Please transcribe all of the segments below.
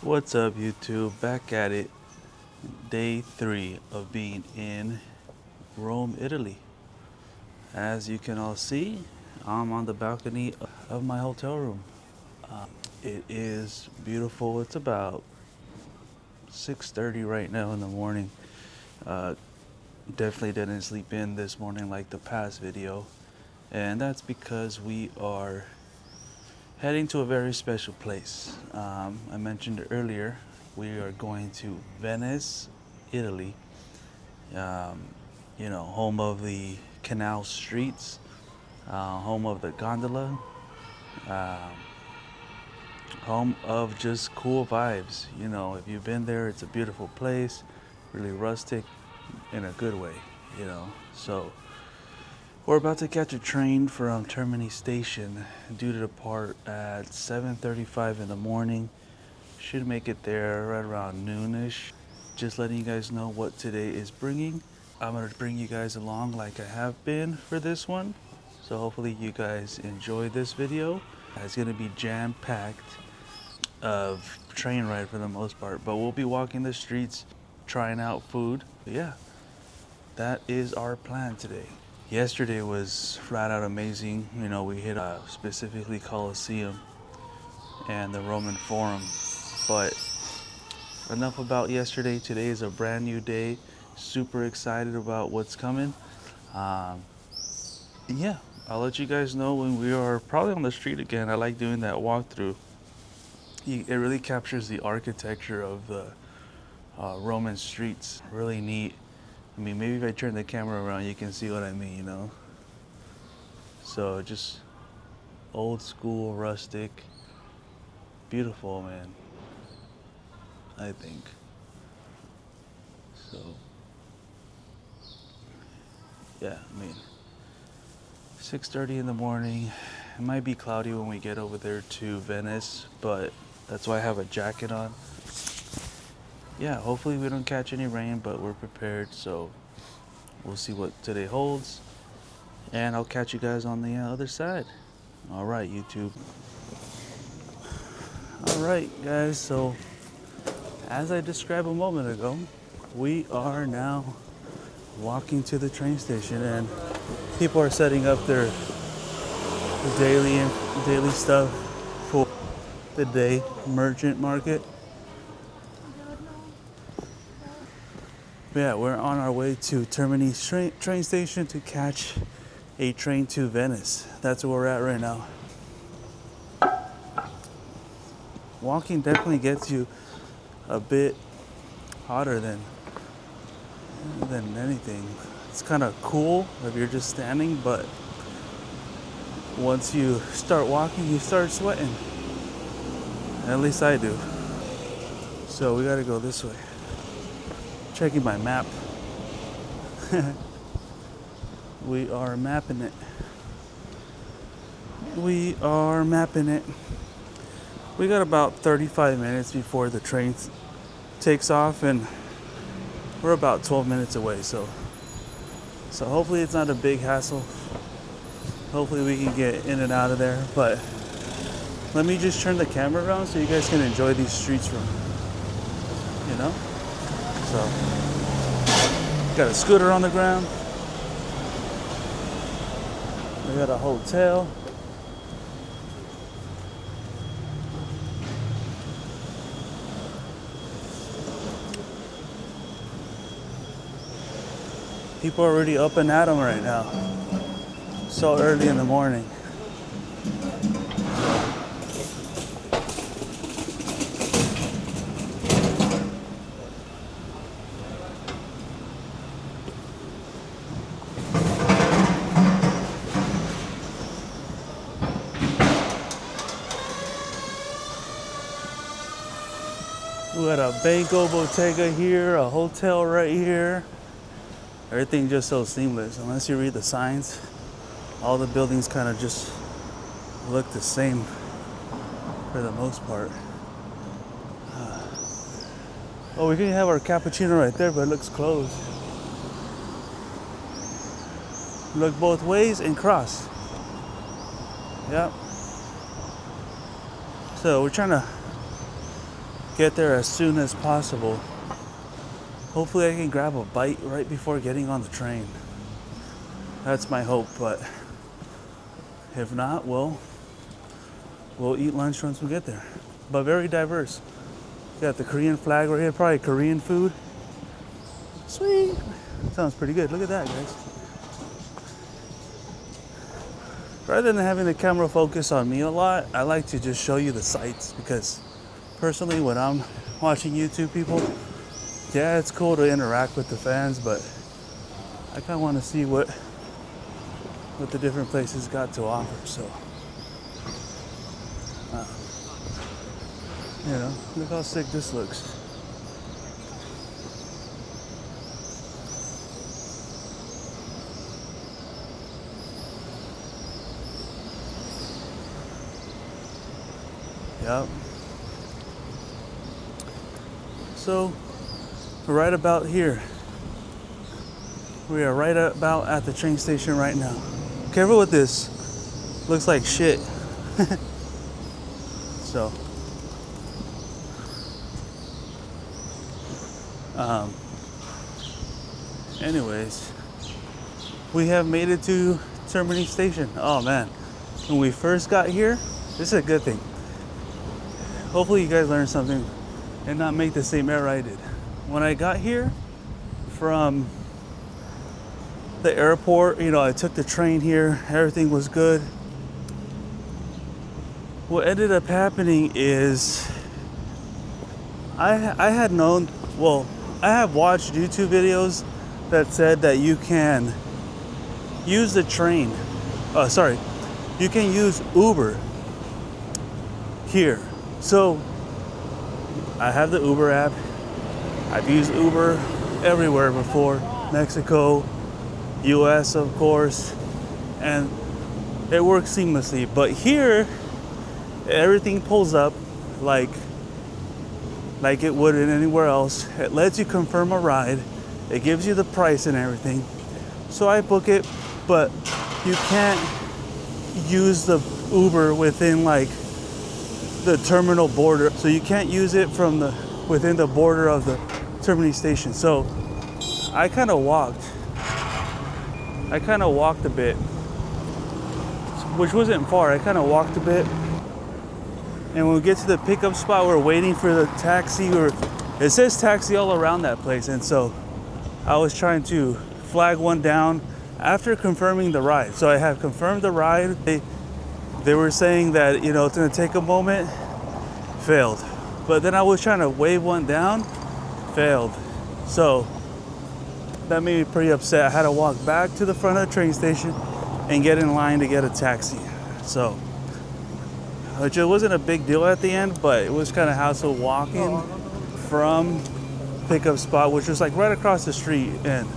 What's up, YouTube? Back at it. Day 3 of being in Rome, Italy. As you can all see, I'm on the balcony of my hotel room. It is beautiful. It's about 6:30 right now in the morning. Uh, Definitely didn't sleep in this morning like the past video. And that's because we are heading to a very special place. I mentioned earlier, we are going to Venice, Italy. Um, home of the canal streets, home of the gondola, uh, home of just cool vibes. If you've been there, it's a beautiful place, really rustic in a good way, So we're about to catch a train from Termini Station, due to depart at 7:35 in the morning. Should make it there right around noonish. Just letting you guys know what today is bringing. I'm going to bring you guys along like I have been for this one. So hopefully you guys enjoy this video. It's going to be jam-packed of train ride for the most part. But we'll be walking the streets, trying out food. But yeah, that is our plan today. Yesterday was flat out amazing. We hit specifically Colosseum and the Roman Forum. But enough about yesterday. Today is a brand new day. Super excited about what's coming. Yeah, I'll let you guys know when we are probably on the street again. I like doing that walkthrough. It really captures the architecture of the Roman streets. Really neat. I mean, maybe if I turn the camera around, you can see what I mean. So just old school, rustic, beautiful, man, I think. So, yeah, I mean, 6:30 in the morning. It might be cloudy when we get over there to Venice, but that's why I have a jacket on. Yeah, hopefully we don't catch any rain, but we're prepared, so we'll see what today holds. And I'll catch you guys on the other side. All right, YouTube. All right, guys, so as I described a moment ago, we are now walking to the train station, and people are setting up their daily stuff for the day merchant market. Yeah, we're on our way to Termini train station to catch a train to Venice. That's where we're at right now. Walking definitely gets you a bit hotter than anything. It's kind of cool if you're just standing, but once you start walking, you start sweating. At least I do. So we gotta go this way. Checking my map. We are mapping it. We got about 35 minutes before the train takes off, and we're about 12 minutes away, so hopefully it's not a big hassle. Hopefully we can get in and out of there, but let me just turn the camera around so you guys can enjoy these streets from, So, got a scooter on the ground. We got a hotel. People are already up and at 'em right now. So early in the morning. We got a Banco Bottega here, a hotel right here. Everything just so seamless. Unless you read the signs, all the buildings kind of just look the same for the most part. Oh, we can have our cappuccino right there, but it looks closed. Look both ways and cross. Yep. So we're trying to get there as soon as possible. Hopefully I can grab a bite right before getting on the train. That's my hope, but if not, we'll eat lunch once we get there. But very diverse. Got the Korean flag right here, probably Korean food. Sweet. Sounds pretty good. Look at that, guys. Rather than having the camera focus on me a lot, I like to just show you the sights, because personally, when I'm watching YouTube people, yeah, it's cool to interact with the fans, but I kind of want to see what the different places got to offer. So, you know, look how sick this looks. Yep. So, right about here. We are right about at the train station right now. Careful with this. Looks like shit. So, anyways, we have made it to Termini Station. Oh man, when we first got here, this is a good thing. Hopefully you guys learned something and not make the same error I did. When I got here from the airport, you know, I took the train here, everything was good. What ended up happening is I had known, well, I have watched YouTube videos that said that you can use the train, you can use Uber here. So I have the Uber app. I've used Uber everywhere before, Mexico, US of course, and it works seamlessly. But here, everything pulls up like it would in anywhere else. It lets you confirm a ride. It gives you the price and everything. So I book it, but you can't use the Uber within like the terminal border. So you can't use it from within the border of the Termini station. So I kind of walked a bit, which wasn't far. I kind of walked a bit. And when we get to the pickup spot, we're waiting for the taxi. It says taxi all around that place. And so I was trying to flag one down after confirming the ride. So I have confirmed the ride. They were saying that, you know, it's gonna take a moment, failed. But then I was trying to wave one down, failed. So that made me pretty upset. I had to walk back to the front of the train station and get in line to get a taxi. So, which it wasn't a big deal at the end, but it was kind of hassle walking from pickup spot, which was like right across the street. And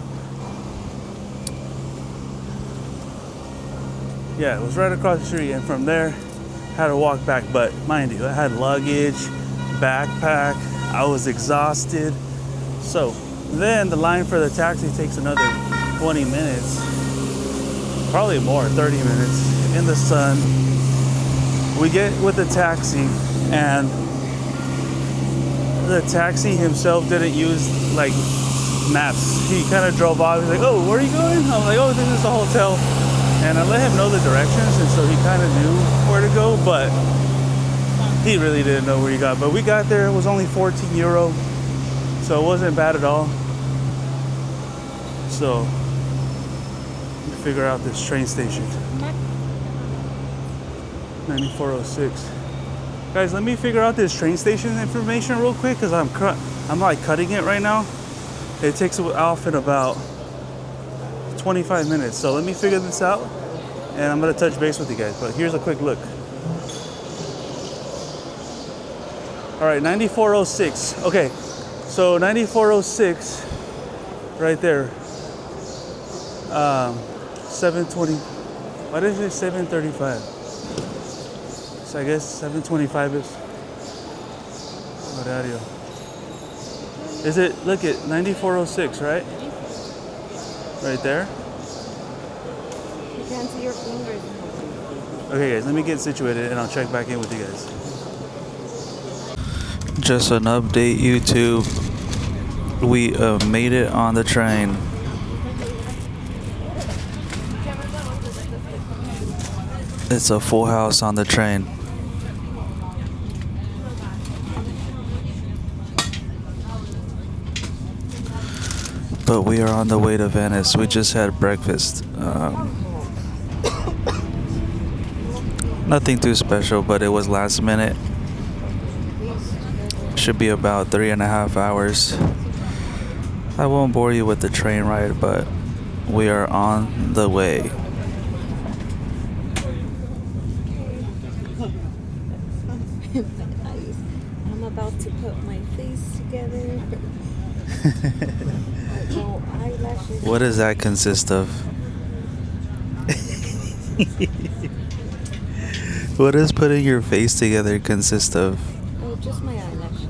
yeah, it was right across the street, and from there, had to walk back. But mind you, I had luggage, backpack, I was exhausted. So then the line for the taxi takes another 20 minutes, probably more, 30 minutes in the sun. We get with the taxi, and the taxi himself didn't use like maps. He kind of drove off. He's like, "Oh, where are you going?" I'm like, "Oh, this is the hotel." And I let him know the directions, and so he kind of knew where to go, but he really didn't know where he got. But we got there, it was only 14 euro, so it wasn't bad at all. So, figure out this train station. 9406. Guys, let me figure out this train station information real quick, because I'm like cutting it right now. It takes off in about 25 minutes. So let me figure this out, and I'm gonna touch base with you guys. But here's a quick look. All right, 9406. Okay, so 9406, right there. 720. Why did it say 735? So I guess 725 is horario. Is it? Look at 9406, right? Right there. You can't see your fingers. Okay guys, let me get situated and I'll check back in with you guys. Just an update, YouTube. We made it on the train. It's a full house on the train. But we are on the way to Venice. We just had breakfast. Nothing too special, but it was last minute. Should be about 3.5 hours. I won't bore you with the train ride, but we are on the way. I'm about to put my face together. No eyelashes. What does that consist of? What does putting your face together consist of? Oh, just my eyelashes.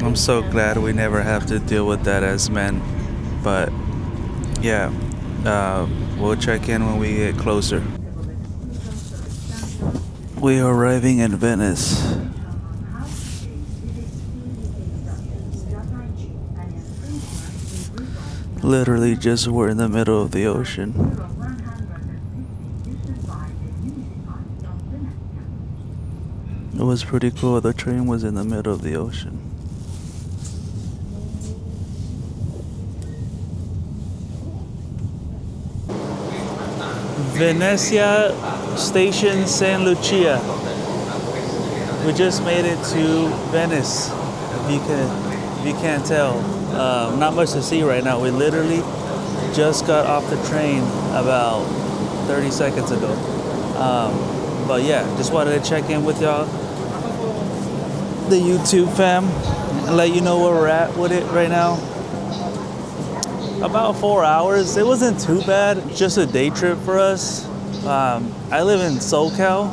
I'm so glad we never have to deal with that as men. But yeah, we'll check in when we get closer. We are arriving in Venice. Literally just we're in the middle of the ocean. It was pretty cool. The train was in the middle of the ocean. Venezia Station San Lucia. We just made it to Venice. If you can't tell, not much to see right now. We literally just got off the train about 30 seconds ago. But yeah, just wanted to check in with y'all, the YouTube fam, and let you know where we're at with it right now. About 4 hours. It wasn't too bad. Just a day trip for us. I live in SoCal,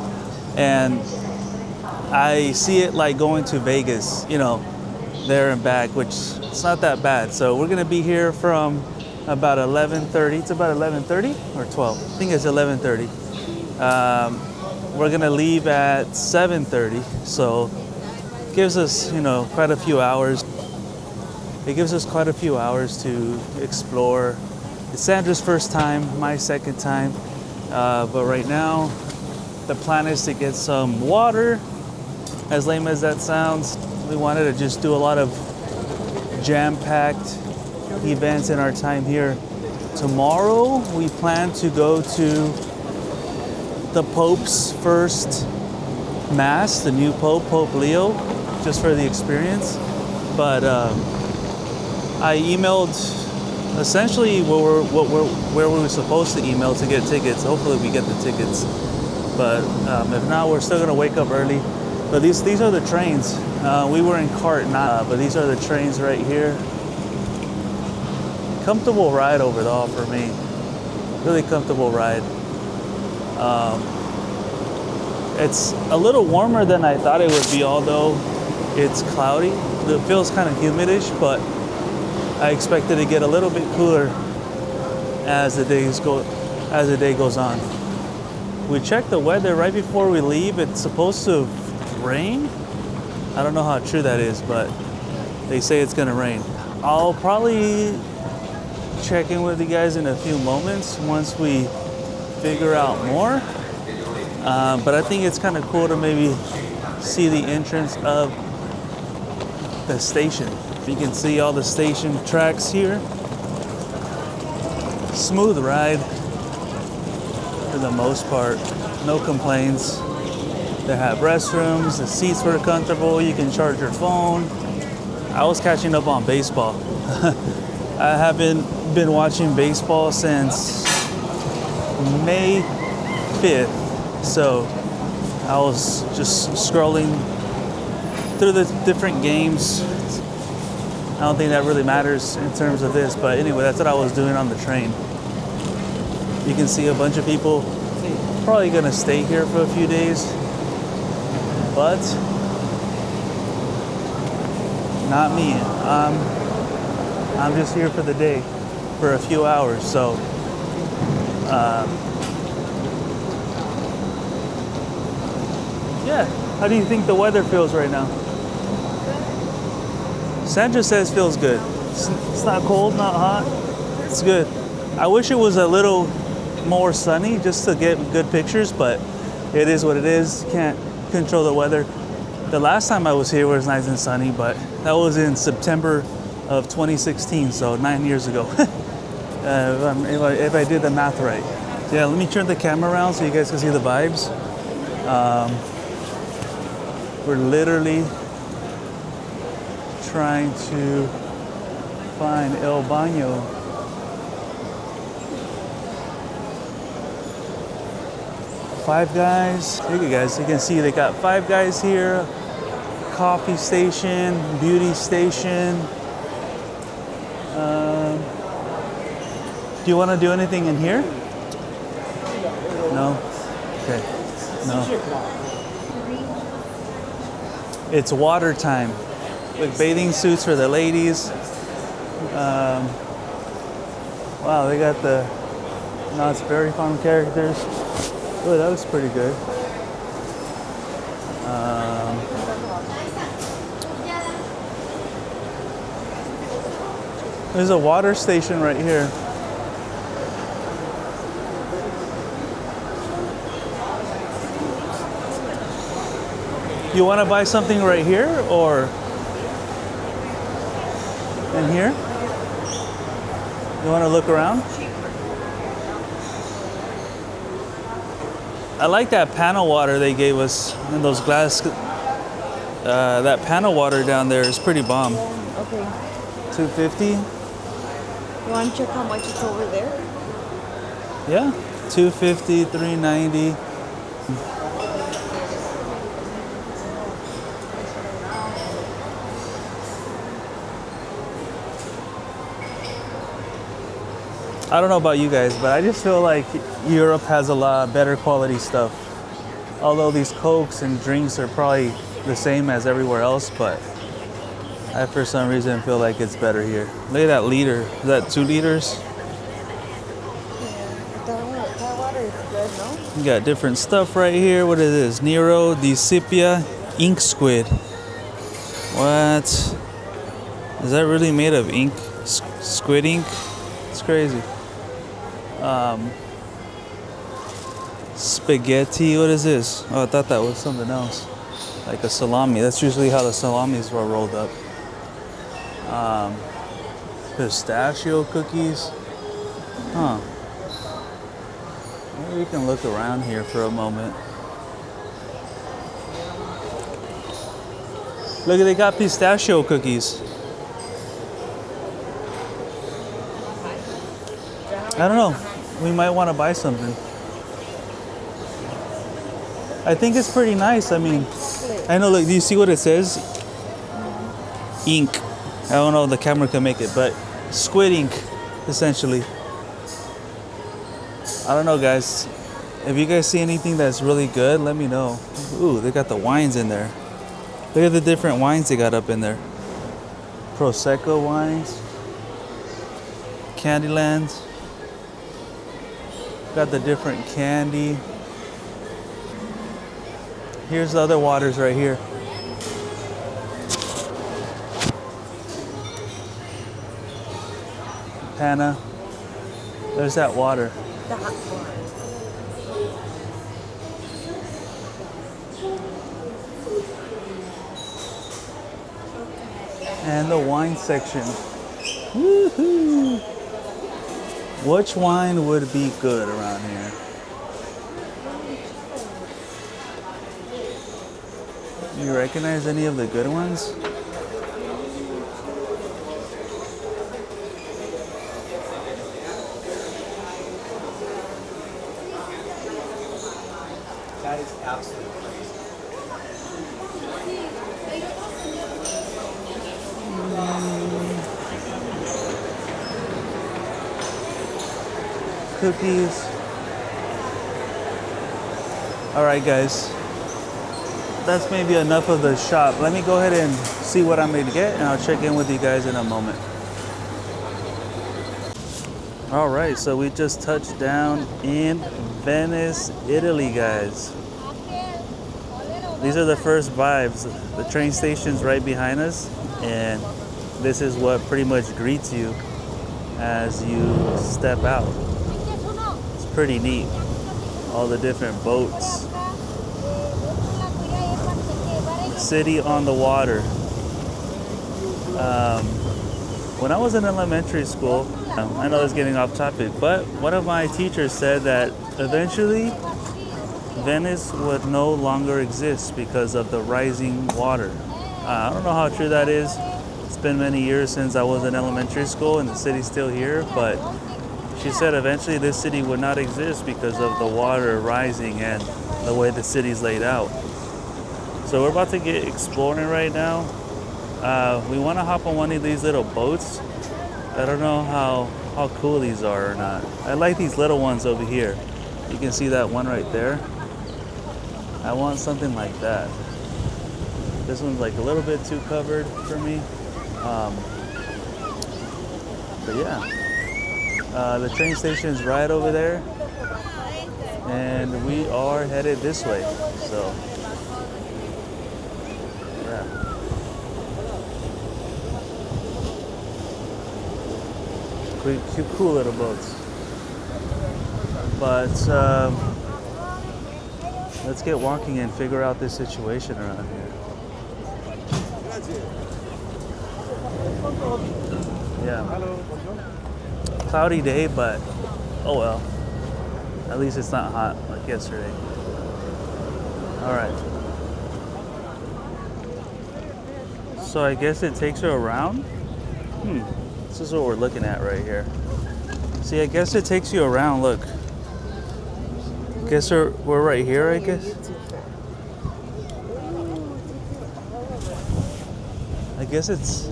and I see it like going to Vegas, you know, there and back, which it's not that bad. So we're gonna be here from about 11:30. It's about 11:30 or 12. I think it's 11:30. We're gonna leave at 7:30. So it gives us, you know, quite a few hours. It gives us quite a few hours to explore. It's Sandra's first time, my second time. But right now, the plan is to get some water. As lame as that sounds, we wanted to just do a lot of jam-packed events in our time here. Tomorrow, we plan to go to the Pope's first Mass, the new Pope, Pope Leo, just for the experience. But I emailed essentially where we were supposed to email to get tickets. Hopefully we get the tickets. But if not, we're still gonna wake up early. But these are the trains. We were in cart, but these are the trains right here. Comfortable ride overall for me. Really comfortable ride. It's a little warmer than I thought it would be, although it's cloudy. It feels kind of humidish, but I expect it to get a little bit cooler as the day goes on. We checked the weather right before we leave. It's supposed to rain. I don't know how true that is, but they say it's gonna rain. I'll probably check in with you guys in a few moments once we figure out more. But I think it's kind of cool to maybe see the entrance of the station. You can see all the station tracks here. Smooth ride for the most part. No complaints. They have restrooms, the seats were comfortable, you can charge your phone. I was catching up on baseball. I haven't been watching baseball since May 5th. So I was just scrolling through the different games. I don't think that really matters in terms of this, but anyway, that's what I was doing on the train. You can see a bunch of people probably gonna stay here for a few days, but not me. I'm just here for the day, for a few hours. So yeah, How do you think the weather feels right now? Sandra says feels good. It's not cold, not hot. It's good. I wish it was a little more sunny just to get good pictures, but it is what it is. Can't control the weather. The last time I was here was nice and sunny, but that was in September of 2016, so 9 years ago. If I did the math right. Yeah, let me turn the camera around so you guys can see the vibes. We're literally trying to find El Baño. Five Guys. Look at guys, you can see they got Five Guys here. Coffee station, beauty station. Do you want to do anything in here? No? Okay. No. It's water time with bathing suits for the ladies. Wow, they got the Knott's Berry Farm characters. Oh, that looks pretty good. There's a water station right here. You want to buy something right here or in here? You want to look around? I like that panel water they gave us in those glass. That panel water down there is pretty bomb. Okay. $2.50. You want to check how much it's over there? Yeah, $2.50, $3.90. I don't know about you guys, but I just feel like Europe has a lot better quality stuff. Although these Cokes and drinks are probably the same as everywhere else, but I for some reason feel like it's better here. Look at that liter. Is that 2 liters? That water is good, no? You got different stuff right here. What is this? Nero di Scipia ink squid. What? Is that really made of ink? Squid ink? It's crazy. Spaghetti, what is this? Oh, I thought that was something else. Like a salami. That's usually how the salamis were rolled up. Pistachio cookies. Huh. Maybe we can look around here for a moment. Look, they got pistachio cookies. I don't know. We might want to buy something. I think it's pretty nice. I mean, I know, look, do you see what it says? Ink. I don't know if the camera can make it, but squid ink, essentially. I don't know, guys. If you guys see anything that's really good, let me know. Ooh, they got the wines in there. Look at the different wines they got up in there. Prosecco wines. Candylands. Got the different candy. Here's the other waters right here. Panna. There's that water. The hot water. And the wine section. Woohoo! Which wine would be good around here? You recognize any of the good ones? That is absolutely crazy. Cookies. All right, guys. That's maybe enough of the shop. Let me go ahead and see what I'm going to get, and I'll check in with you guys in a moment. All right, so we just touched down in Venice, Italy, guys. These are the first vibes. The train station's right behind us, and this is what pretty much greets you as you step out. It's pretty neat. All the different boats. City on the water. When I was in elementary school, I know it's getting off topic, but one of my teachers said that eventually Venice would no longer exist because of the rising water. I don't know how true that is. It's been many years since I was in elementary school and the city's still here, but she said eventually this city would not exist because of the water rising and the way the city's laid out. So we're about to get exploring right now. We want to hop on one of these little boats. I don't know how cool these are or not. I like these little ones over here. You can see that one right there. I want something like that. This one's like a little bit too covered for me. But yeah, the train station is right over there. And we are headed this way. So, yeah. Cool little boats. But let's get walking and figure out this situation around here. Yeah. Cloudy day, but oh well. At least it's not hot like yesterday. All right. So I guess it takes her around. This is what we're looking at right here. See, I guess it takes you around. Look. Guess we're right here, I guess. I guess it's.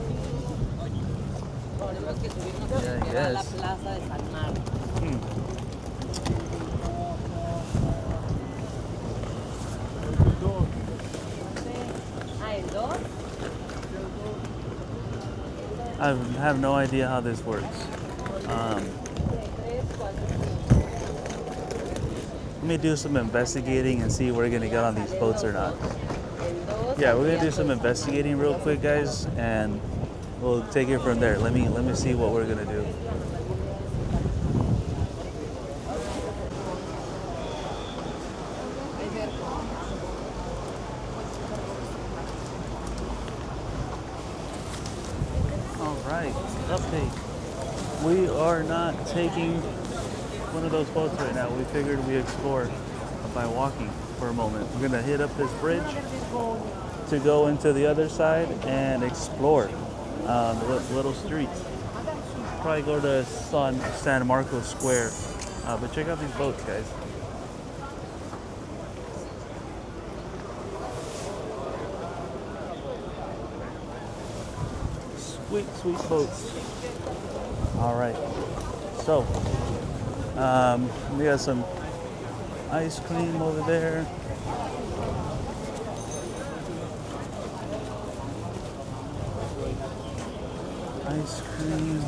Yeah, I guess. I have no idea how this works. Let me do some investigating and see if we're gonna get on these boats or not. Yeah, we're gonna do some investigating real quick, guys, and we'll take it from there. Let me see what we're gonna do. Alright, update. We are not taking one of those boats right now. We figured we explore by walking for a moment. We're gonna hit up this bridge to go into the other side and explore the little streets. Probably go to San Marcos Square. But check out these boats, guys. Sweet boats. All right. So, we got some ice cream over there. Ice cream.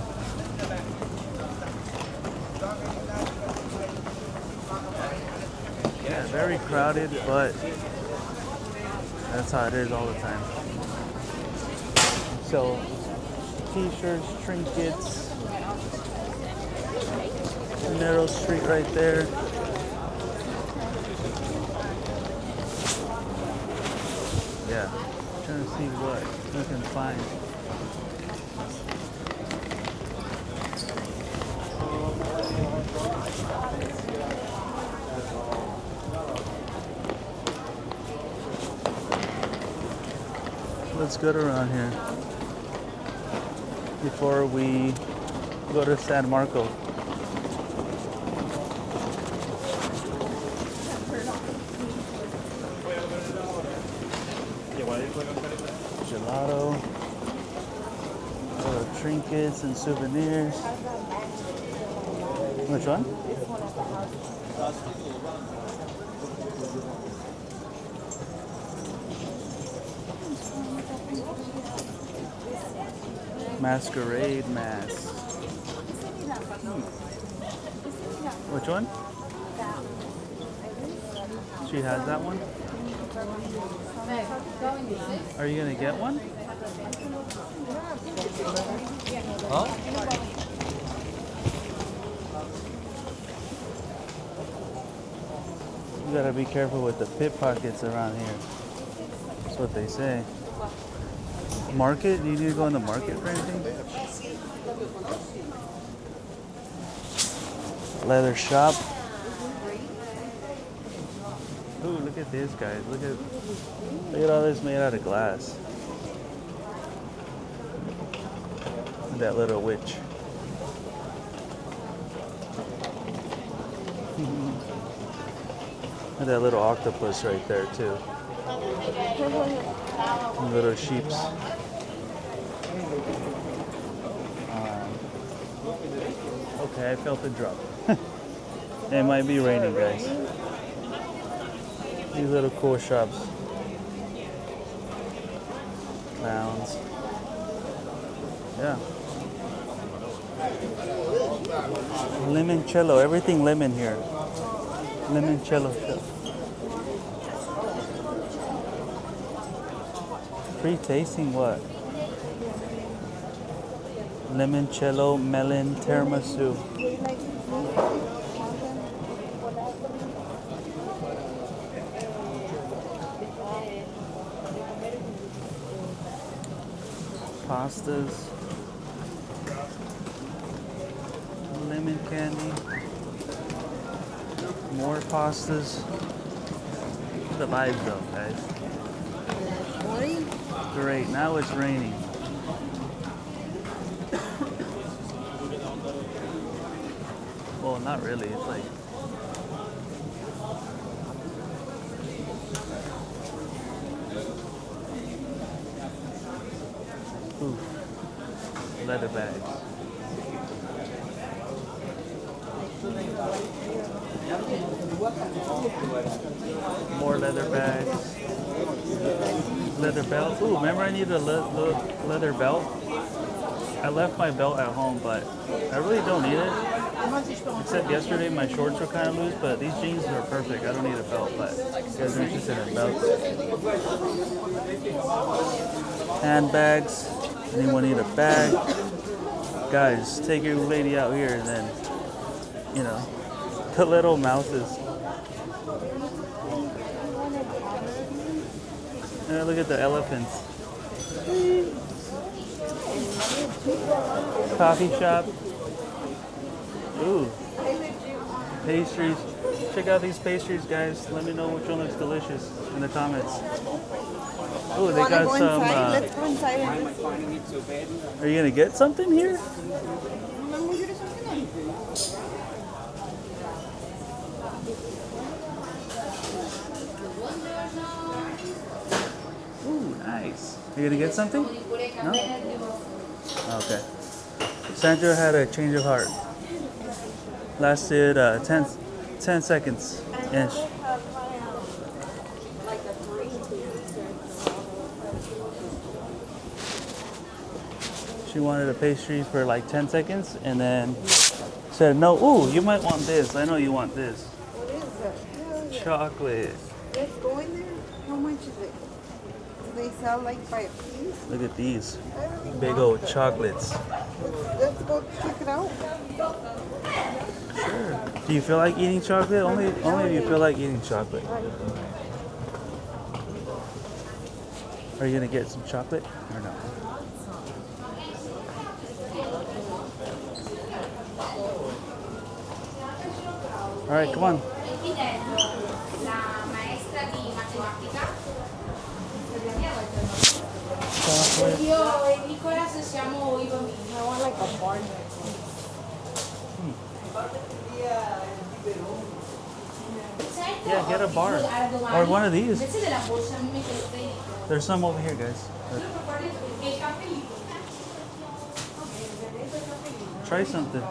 Yeah, very crowded, but that's how it is all the time. So, t-shirts, trinkets. Narrow street right there. Yeah, trying to see what we can find. Let's get around here before we go to San Marco. Gelato, little trinkets and souvenirs. Which one? Masquerade mask. Which one? She has that one? Are you gonna get one? Huh? You gotta be careful with the pickpockets around here. That's what they say. Market? Do you need to go in the market for anything? Leather shop. Ooh, look at this, guys. Look at all this made out of glass. And that little witch. And that little octopus right there too. And little sheeps. Okay, I felt a drop. It might be raining, guys. These little cool shops. Clowns. Yeah. Limoncello. Everything lemon here. Limoncello shop. Free tasting what? Limoncello melon tiramisu. Pastas. Lemon candy. More pastas. The vibes though, guys. Great, now it's raining. Well, not really, it's like... Ooh, leather bags. More leather bags. Leather belt. Ooh, remember I needed a leather belt? I left my belt at home, but I really don't need it. Except yesterday my shorts were kind of loose, but these jeans are perfect. I don't need a belt, but if you guys are interested in belts. Handbags. Anyone need a bag? Guys, take your lady out here and then, you know, the little mouses. And look at the elephants. Coffee shop. Ooh. Pastries. Check out these pastries, guys. Let me know which one looks delicious in the comments. Ooh, they got some. Let's go inside. Are you gonna get something here? Ooh, nice. You gonna get something? No? Okay. Sandra had a change of heart. Lasted 10 seconds. And she wanted a pastry for like 10 seconds and then said, no, ooh, you might want this. I know you want this. What is it? Chocolate. Let's go in there. How much is it? Do they sell like by a piece? Look at these I really big want old that. chocolates. Let's go check it out. Sure. Do you feel like eating chocolate? Only if you feel like eating chocolate. Are you gonna get some chocolate or no? All right, come on. Chocolate. I want like a bar. Yeah, get a bar. Or one of these. There's some over here, guys. Try something.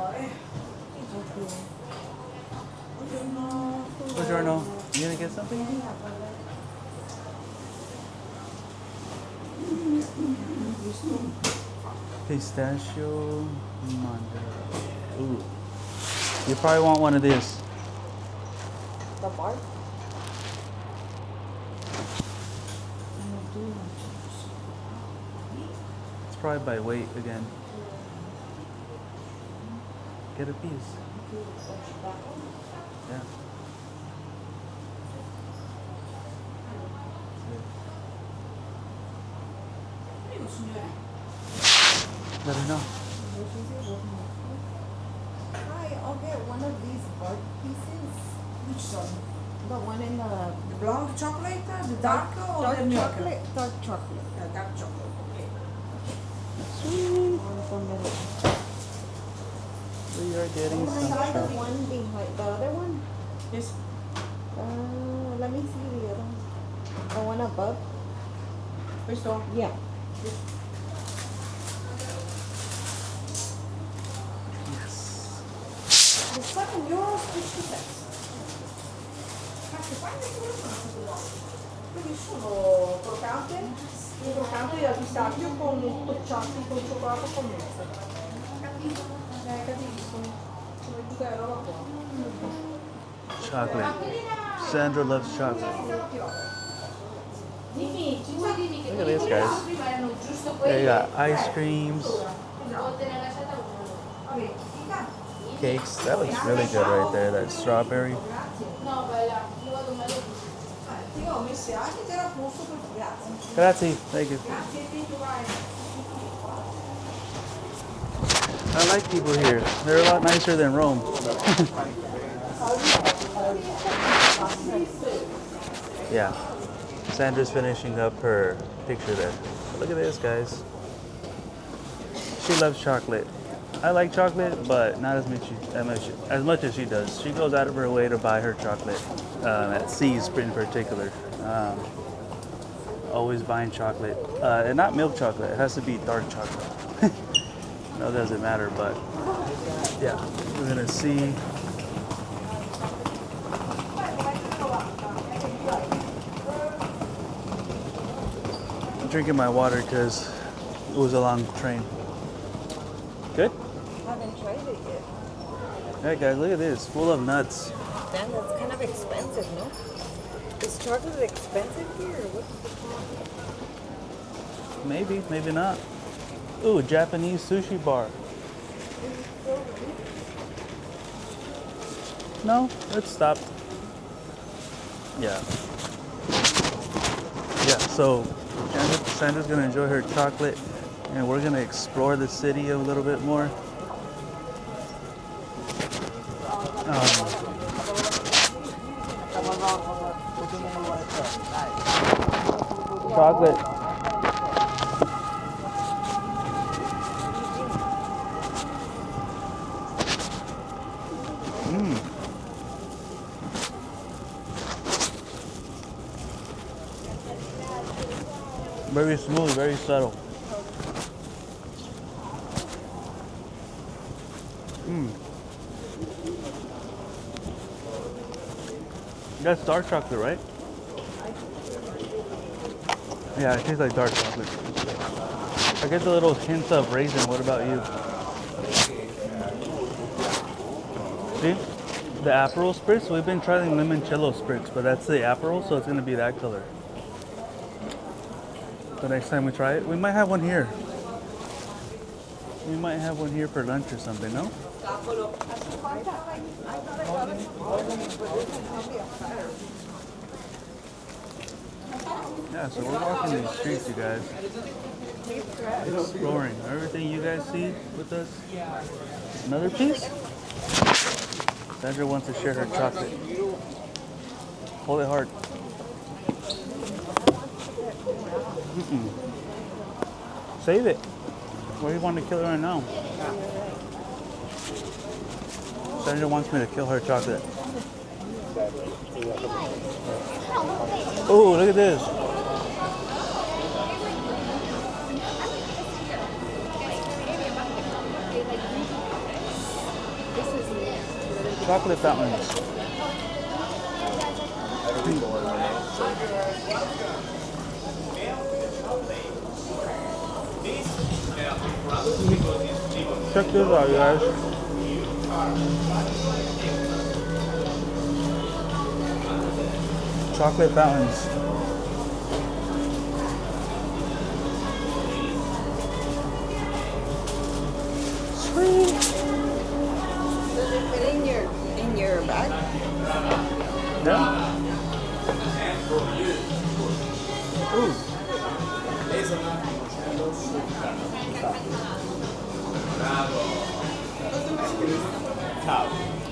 Buongiorno. You gonna get something? Pistachio mandala. Ooh. You probably want one of these. The bar? probably by weight again. Get a piece. Yeah. Let her know. Hi, I'll get one of these bud pieces. Which one? The one in the The brown chocolate, the dark or dark the milk? chocolate. Dark chocolate. Dark chocolate. Okay. One from the We are getting some the chocolate. one behind the other one. Yes. Let me see the other one. The one above. Which one? Yeah. The 7 euros 50 cents. Quindi sono croccante, un croccante al pistacchio con tocciati con cioccolato con mezzo. Capisco. Come tutta la roba qua. Chocolate. Sandra loves chocolate. Look at this, guys. They got ice creams, cakes. That looks really good right there. That strawberry. Ti ho messe anche te la posto per grazie. Grazie. Thank you. I like people here. They're a lot nicer than Rome. Yeah. Sandra's finishing up her picture there. Look at this, guys. She loves chocolate. I like chocolate, but not as much as she does. She goes out of her way to buy her chocolate, at C's in particular. Always buying chocolate, and not milk chocolate. It has to be dark chocolate. No, it doesn't matter, but yeah, we're gonna see. I'm drinking my water because it was a long train. Good? I haven't tried it yet. Alright guys, look at this, full of nuts. Damn, that's kind of expensive, no? Is chocolate expensive here or what? Maybe, maybe not. Ooh, Japanese sushi bar. No, it's stopped. Yeah. Yeah, so Sandra's gonna enjoy her chocolate and we're gonna explore the city a little bit more. Chocolate. Very smooth, very subtle. That's dark chocolate, right? Yeah, it tastes like dark chocolate. I get the little hints of raisin. What about you? See? The Aperol spritz, we've been trying limoncello spritz, but that's the Aperol, so it's gonna be that color. The next time we try it, we might have one here. We might have one here for lunch or something, no? Yeah, so we're walking these streets, you guys. Exploring. Everything you guys see with us. Another piece? Sandra wants to share her chocolate. Hold it hard. Save it. Why do you want to kill her right now? Sandra wants me to kill her chocolate. Oh, look at this. Chocolate fountains. Check this out, you guys. Chocolate fountains. Ciao.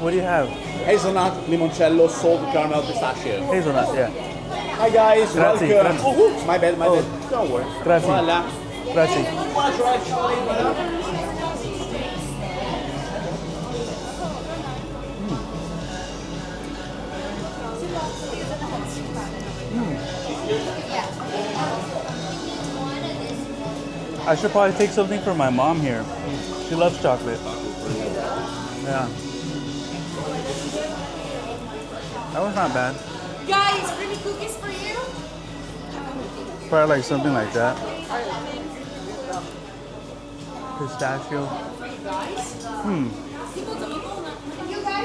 What do you have? Hazelnut, limoncello, salted caramel, pistachio. Hazelnut, yeah. Hi guys, Grazie, welcome. grazie. Oh, my bad, my Oh. bad. Don't worry. Grazie. Voila. Grazie. I should probably take something for my mom here. She loves chocolate. Yeah. That was not bad. Guys, creamy cookies for you. Probably like something like that. Pistachio.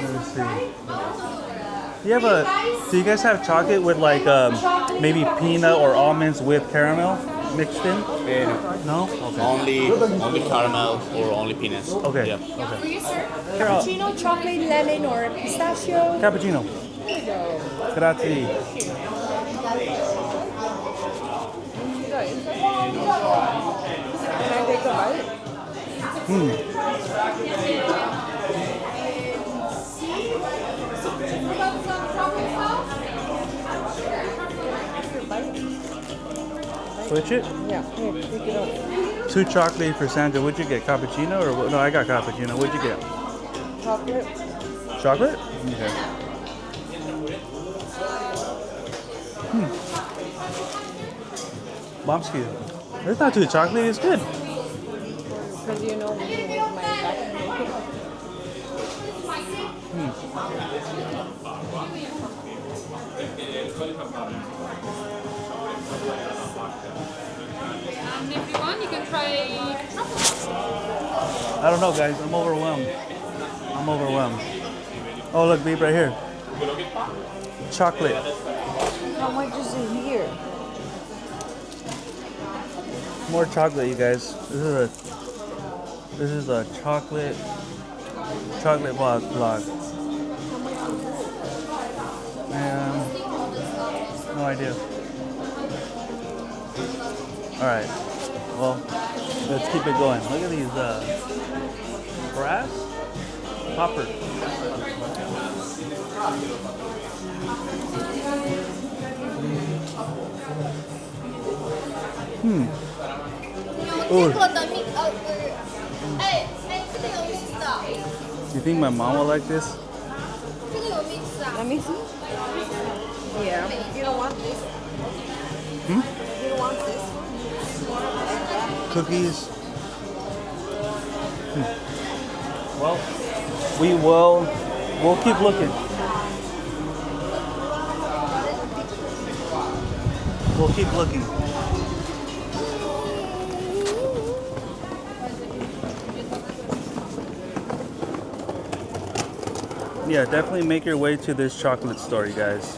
Let's see. Do you guys have chocolate with like maybe peanut or almonds with caramel mixed in? No? Okay. Only caramel or only peanuts. Okay. Yeah. Okay. For you, sir. Here, Cappuccino, chocolate, lemon, or pistachio. cappuccino. Grazie. Can I take a bite? Switch it? Yeah, here, pick it up. 2 chocolate for Sandra. What'd you get? Cappuccino or what? No, I got cappuccino. What'd you get? Chocolate. Chocolate? Okay. Momsky. It's not too chocolatey. It's good. Because you know, with my back. And if you want, you can try truffle. I don't know, guys. I'm overwhelmed. I'm overwhelmed. Oh, look, babe, right here. Chocolate. How much is it here? More chocolate, you guys. This is a chocolate vlog. No idea. All right. Well, let's keep it going. Look at these brass poppers. Ooh. You think my mom will like this? Let me see. Yeah. You don't want this. You don't want this. Cookies. Well, we'll keep looking. We'll keep looking. Yeah, definitely make your way to this chocolate store, you guys.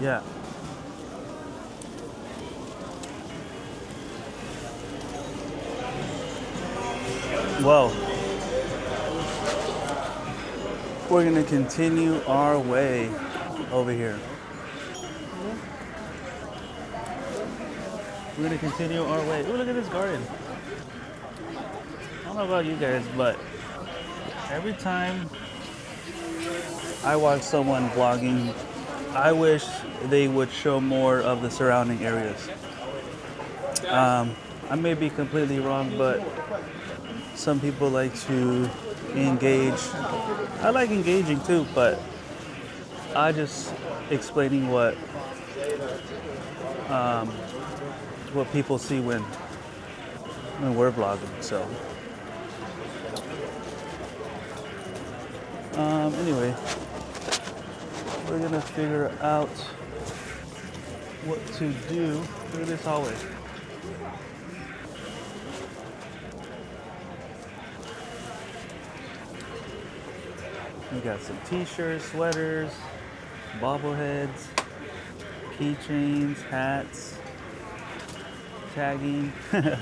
Yeah. Well, we're gonna continue our way over here. We're gonna continue our way. Ooh, look at this garden. I don't know about you guys, but every time I watch someone vlogging, I wish they would show more of the surrounding areas. I may be completely wrong, but some people like to engage. I like engaging too, but I just explaining what people see when we're vlogging. So anyway, we're gonna figure out what to do. Look at this hallway. We got some t-shirts, sweaters, bobbleheads, keychains, hats, tagging. Well,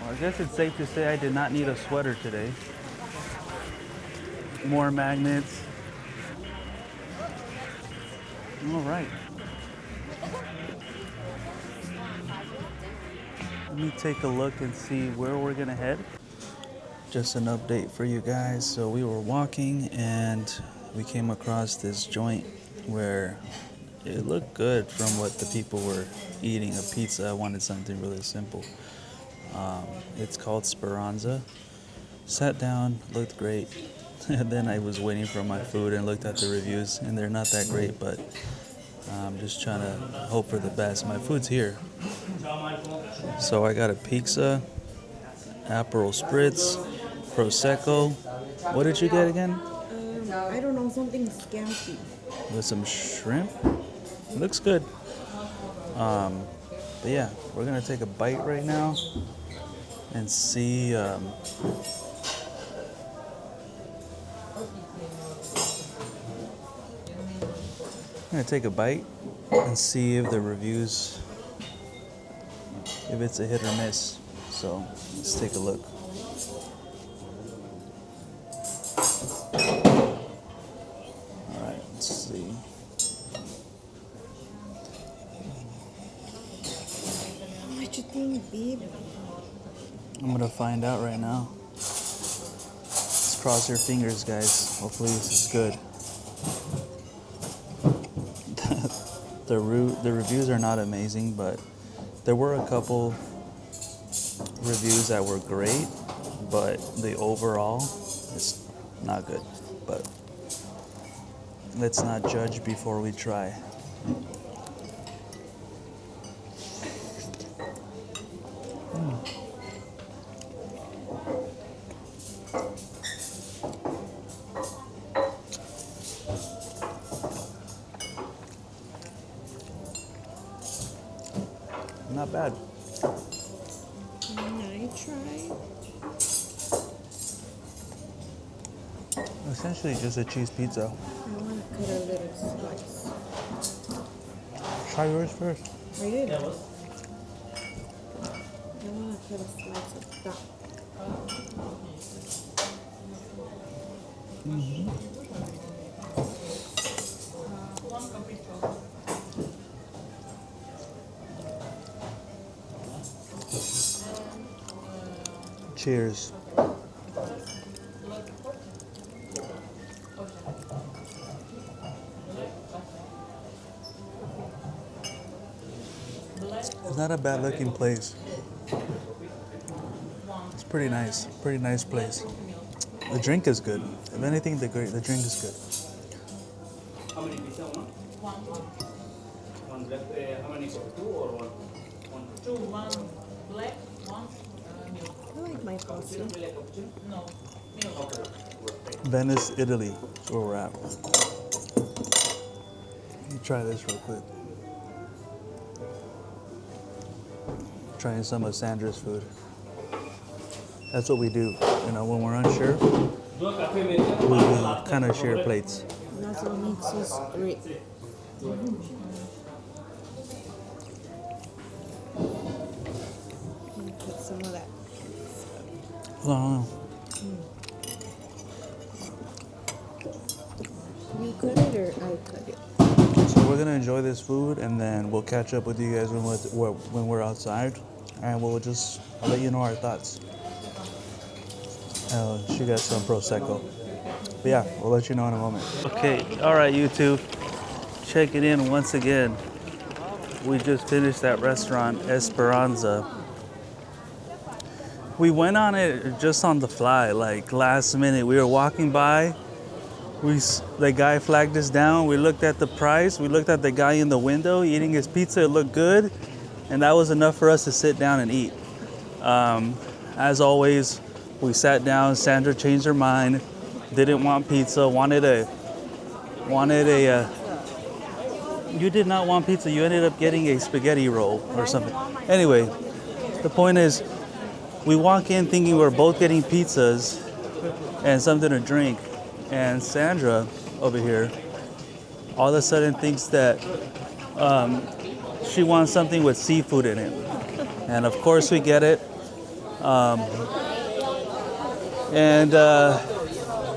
I guess it's safe to say I did not need a sweater today. More magnets. All right. Let me take a look and see where we're gonna head. Just an update for you guys. So we were walking and we came across this joint where it looked good from what the people were eating, a pizza. I wanted something really simple. It's called Speranza. Sat down, looked great. And then I was waiting for my food and looked at the reviews, and they're not that great, but I'm just trying to hope for the best. My food's here. So I got a pizza, Aperol Spritz, Prosecco. What did you get again? I don't know, something scampi. With some shrimp. It looks good. But yeah, we're gonna take a bite right now and see. I'm gonna take a bite and see if the reviews, if it's a hit or miss. So let's take a look. All right, let's see. What you think, babe? I'm gonna find out right now. Let's cross your fingers, guys. Hopefully this is good. The reviews are not amazing, but there were a couple reviews that were great, but the overall is not good. But let's not judge before we try. Not bad. Can I try? Essentially just a cheese pizza. I want to cut a little slice. Try yours first. I did. I want to cut a slice of that. Cheers. It's not a bad looking place. It's pretty nice place. The drink is good. If anything, the drink is good. How many pizza? One. One black. How many for two or one? One. Two, one black, one milk. I like my pasta. No, milk. Venice, Italy. That's where we're at. Let me try this real quick. Trying some of Sandra's food. That's what we do. You know, when we're unsure, we kind of share plates. That's what makes us great. Put some of that. Hold on. You cut it or I cut it? So we're gonna enjoy this food, and then we'll catch up with you guys when we're outside, and I'll let you know our thoughts. She got some Prosecco. But yeah, we'll let you know in a moment. Okay, all right, YouTube. Check it in once again. We just finished that restaurant, Esperanza. We went on it just on the fly, like last minute. We were walking by. The guy flagged us down. We looked at the price. We looked at the guy in the window eating his pizza. It looked good. And that was enough for us to sit down and eat. As always, we sat down. Sandra changed her mind. Didn't want pizza. Wanted a. You did not want pizza. You ended up getting a spaghetti roll or something. Anyway, the point is, we walk in thinking we're both getting pizzas, and something to drink. And Sandra over here all of a sudden thinks that she wants something with seafood in it. And of course we get it.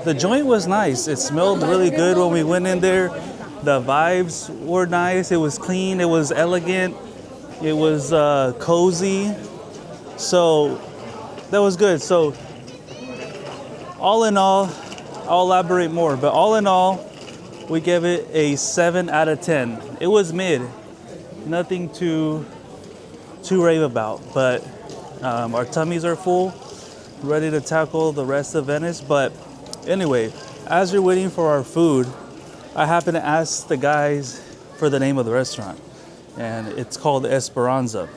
The joint was nice. It smelled really good when we went in there. The vibes were nice. It was clean. It was elegant. It was cozy. So that was good. So all in all, I'll elaborate more. But all in all, we gave it a 7 out of 10. It was mid. Nothing too rave about. But our tummies are full. Ready to tackle the rest of Venice. But anyway, as you're waiting for our food, I happened to ask the guys for the name of the restaurant, and it's called Esperanza.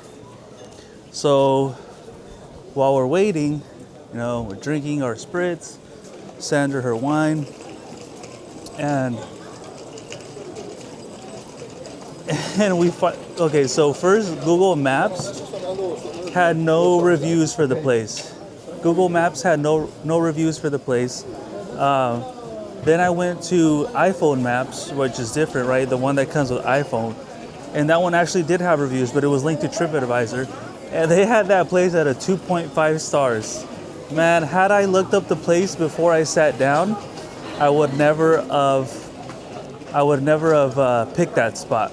So while we're waiting, you know, we're drinking our spritz, Sandra her wine, and okay, so first Google Maps had no reviews for the place. Google Maps had no reviews for the place. Then I went to iPhone Maps, which is different, right? The one that comes with iPhone. And that one actually did have reviews, but it was linked to TripAdvisor. And they had that place at a 2.5 stars. Man, had I looked up the place before I sat down, I would never have picked that spot.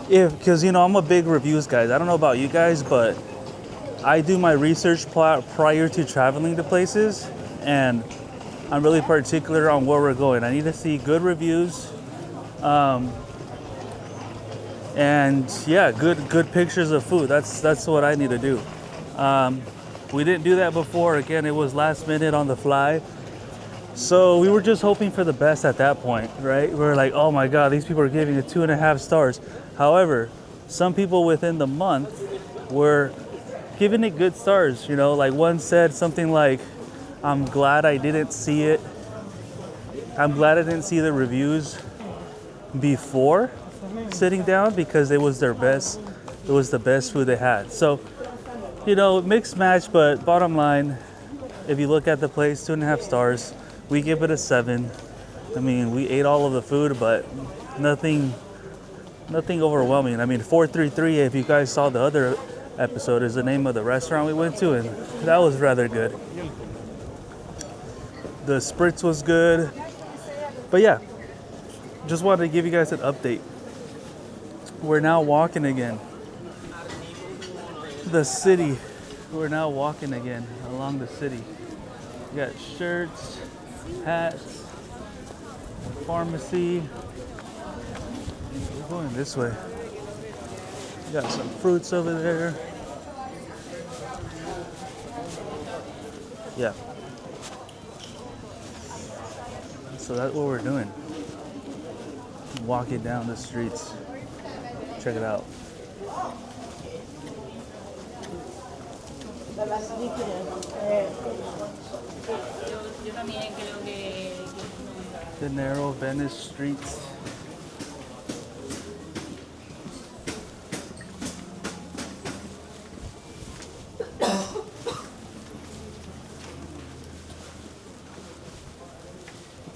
Because, you know, I'm a big reviews guy. I don't know about you guys, but I do my research prior to traveling to places, and I'm really particular on where we're going. I need to see good reviews, and yeah, good pictures of food. That's what I need to do. We didn't do that before. Again, it was last minute on the fly, so we were just hoping for the best at that point, right? We were like, oh my God, these people are giving it 2.5 stars. However, some people within the month were giving it good stars. You know, like one said something like, I'm glad I didn't see it. I'm glad I didn't see the reviews before sitting down, because it was their best. It was the best food they had. So, you know, mixed match, but bottom line, if you look at the place, 2.5 stars. We give it a 7. I mean, we ate all of the food, but nothing overwhelming. I mean, 433, if you guys saw the other episode, is the name of the restaurant we went to, and that was rather good. The spritz was good. But yeah, just wanted to give you guys an update. We're now walking again. The city. We're now walking again along the city. We got shirts, hats, pharmacy. We're going this way. We got some fruits over there. Yeah. So that's what we're doing. Walking down the streets. Check it out. The narrow Venice streets.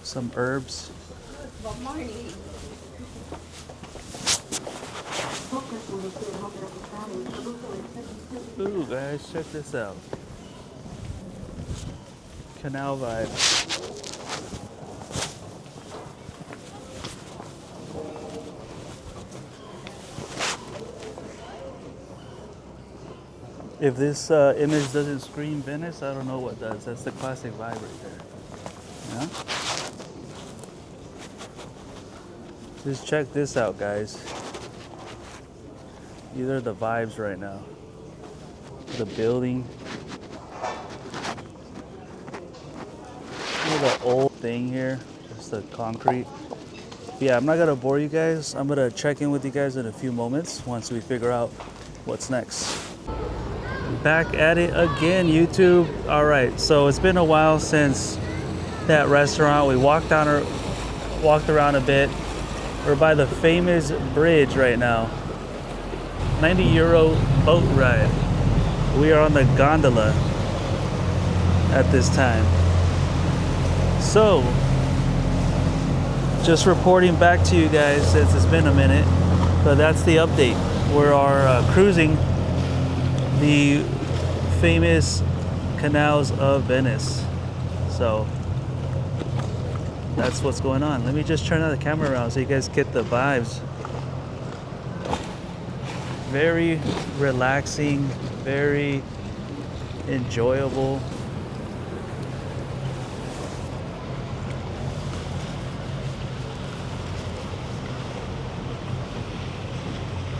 Some herbs. Ooh, guys, check this out. Canal vibe. If this image doesn't scream Venice, I don't know what does. That's the classic vibe right there. Yeah? Just check this out, guys. These are the vibes right now. The building. Look at the old thing here. Just the concrete. Yeah, I'm not gonna bore you guys. I'm gonna check in with you guys in a few moments once we figure out what's next. Back at it again, YouTube. All right, so it's been a while since that restaurant. We walked around a bit. We're by the famous bridge right now. 90 euro boat ride. We are on the gondola at this time. So, just reporting back to you guys since it's been a minute, but that's the update. We are cruising the famous canals of Venice. So, that's what's going on. Let me just turn the camera around so you guys get the vibes. Very relaxing, very enjoyable.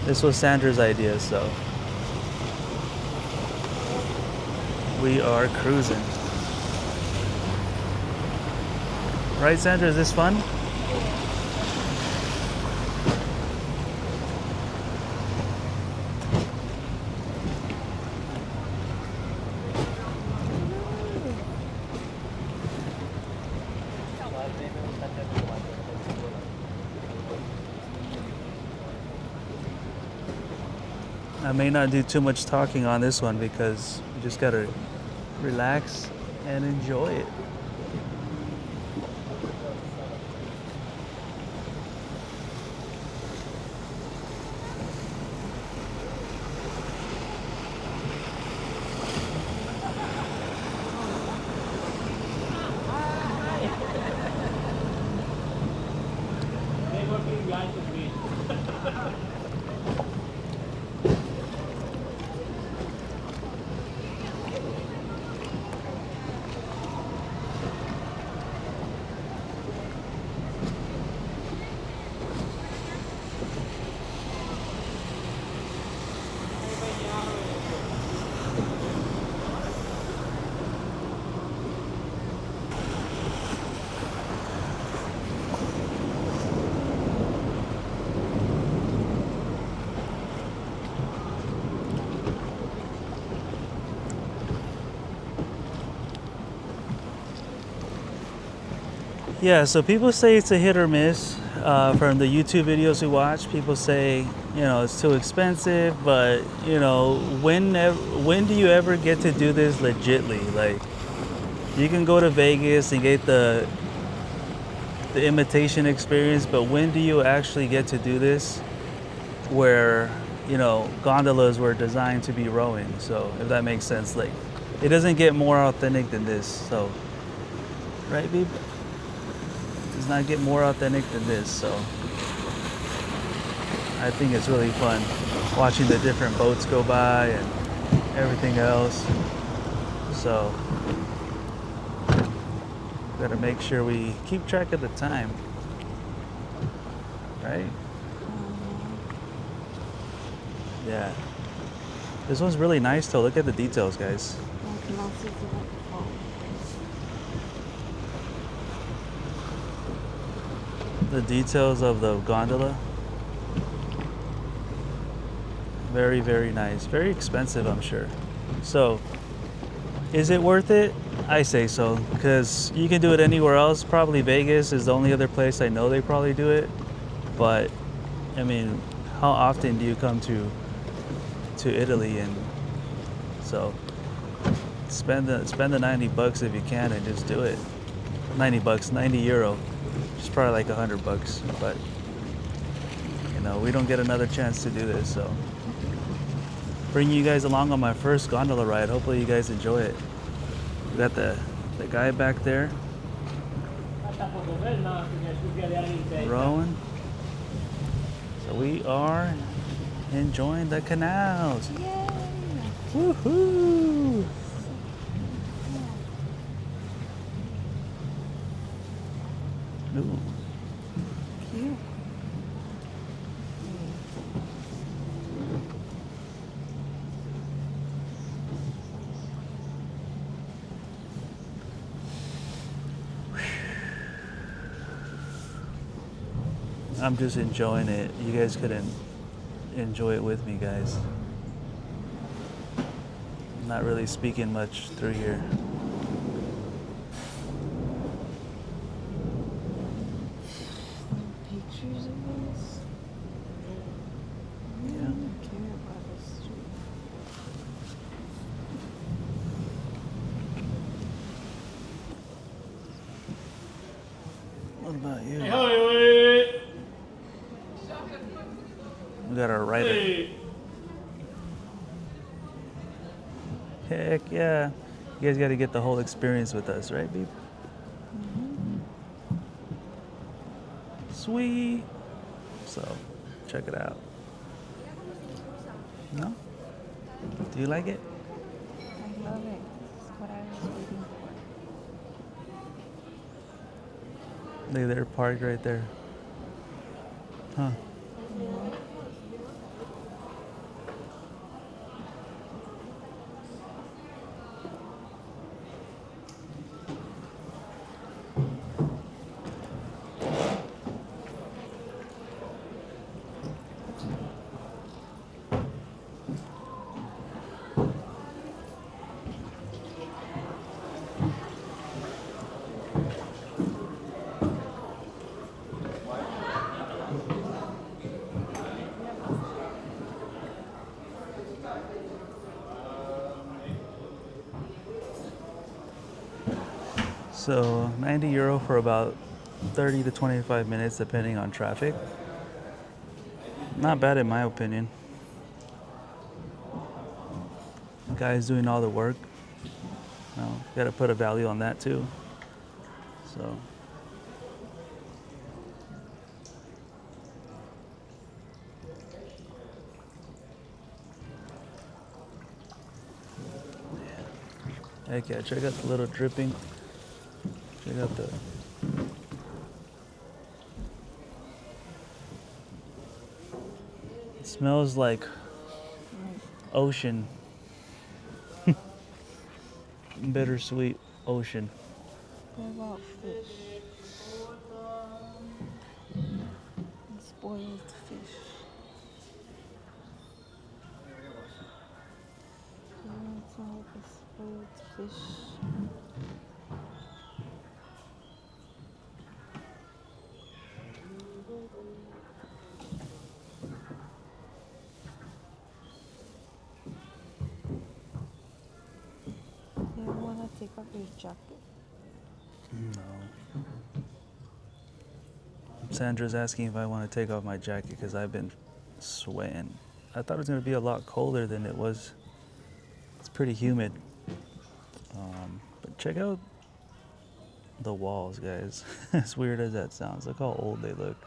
This was Sandra's idea, so we are cruising. Right, Sandra? Is this fun? I may not do too much talking on this one because you just gotta relax and enjoy it. They working behind the bridge. Yeah, so people say it's a hit or miss. From the YouTube videos we watch, people say, you know, it's too expensive, but, you know, when do you ever get to do this legitly? Like, you can go to Vegas and get the imitation experience, but when do you actually get to do this where, you know, gondolas were designed to be rowing? So, if that makes sense, like, it doesn't get more authentic than this, so, right, babe? Does not get more authentic than this, so I think it's really fun watching the different boats go by and everything else. So gotta make sure we keep track of the time, right? Yeah, this one's really nice though. Look at the details, guys. The details of the gondola. Very, very nice. Very expensive, I'm sure. So, is it worth it? I say so, because you can do it anywhere else. Probably Vegas is the only other place I know they probably do it. But, I mean, how often do you come to Italy? And so, spend the 90 bucks if you can and just do it. 90 bucks, 90 euro. It's probably like $100, but you know, we don't get another chance to do this, so bring you guys along on my first gondola ride. Hopefully you guys enjoy it. We got the guy back there rowing, so we are enjoying the canals. Yay! Woohoo! Ooh. Cute. I'm just enjoying it. You guys couldn't enjoy it with me, guys. I'm not really speaking much through here. Pictures of this? I Yeah. don't care about this street. What about you? Hey, We got our writer. hey. Heck yeah. You guys got to get the whole experience with us, right, babe? Sweet. So, check it out. No? Do you like it? I love it. It's what I was waiting for. They're parked right there. Huh. So 90 euro for about 30 to 25 minutes depending on traffic. Not bad in my opinion. The guy's doing all the work. Well, gotta put a value on that too. So heck yeah, check out the little dripping. Check out the it smells like ocean. Bittersweet ocean. What about fish? Spoiled fish. It's not like a spoiled fish. You don't want to take off your jacket? No. Sandra's asking if I want to take off my jacket because I've been sweating. I thought it was going to be a lot colder than it was. It's pretty humid. But check out the walls, guys. As weird as that sounds, look how old they look.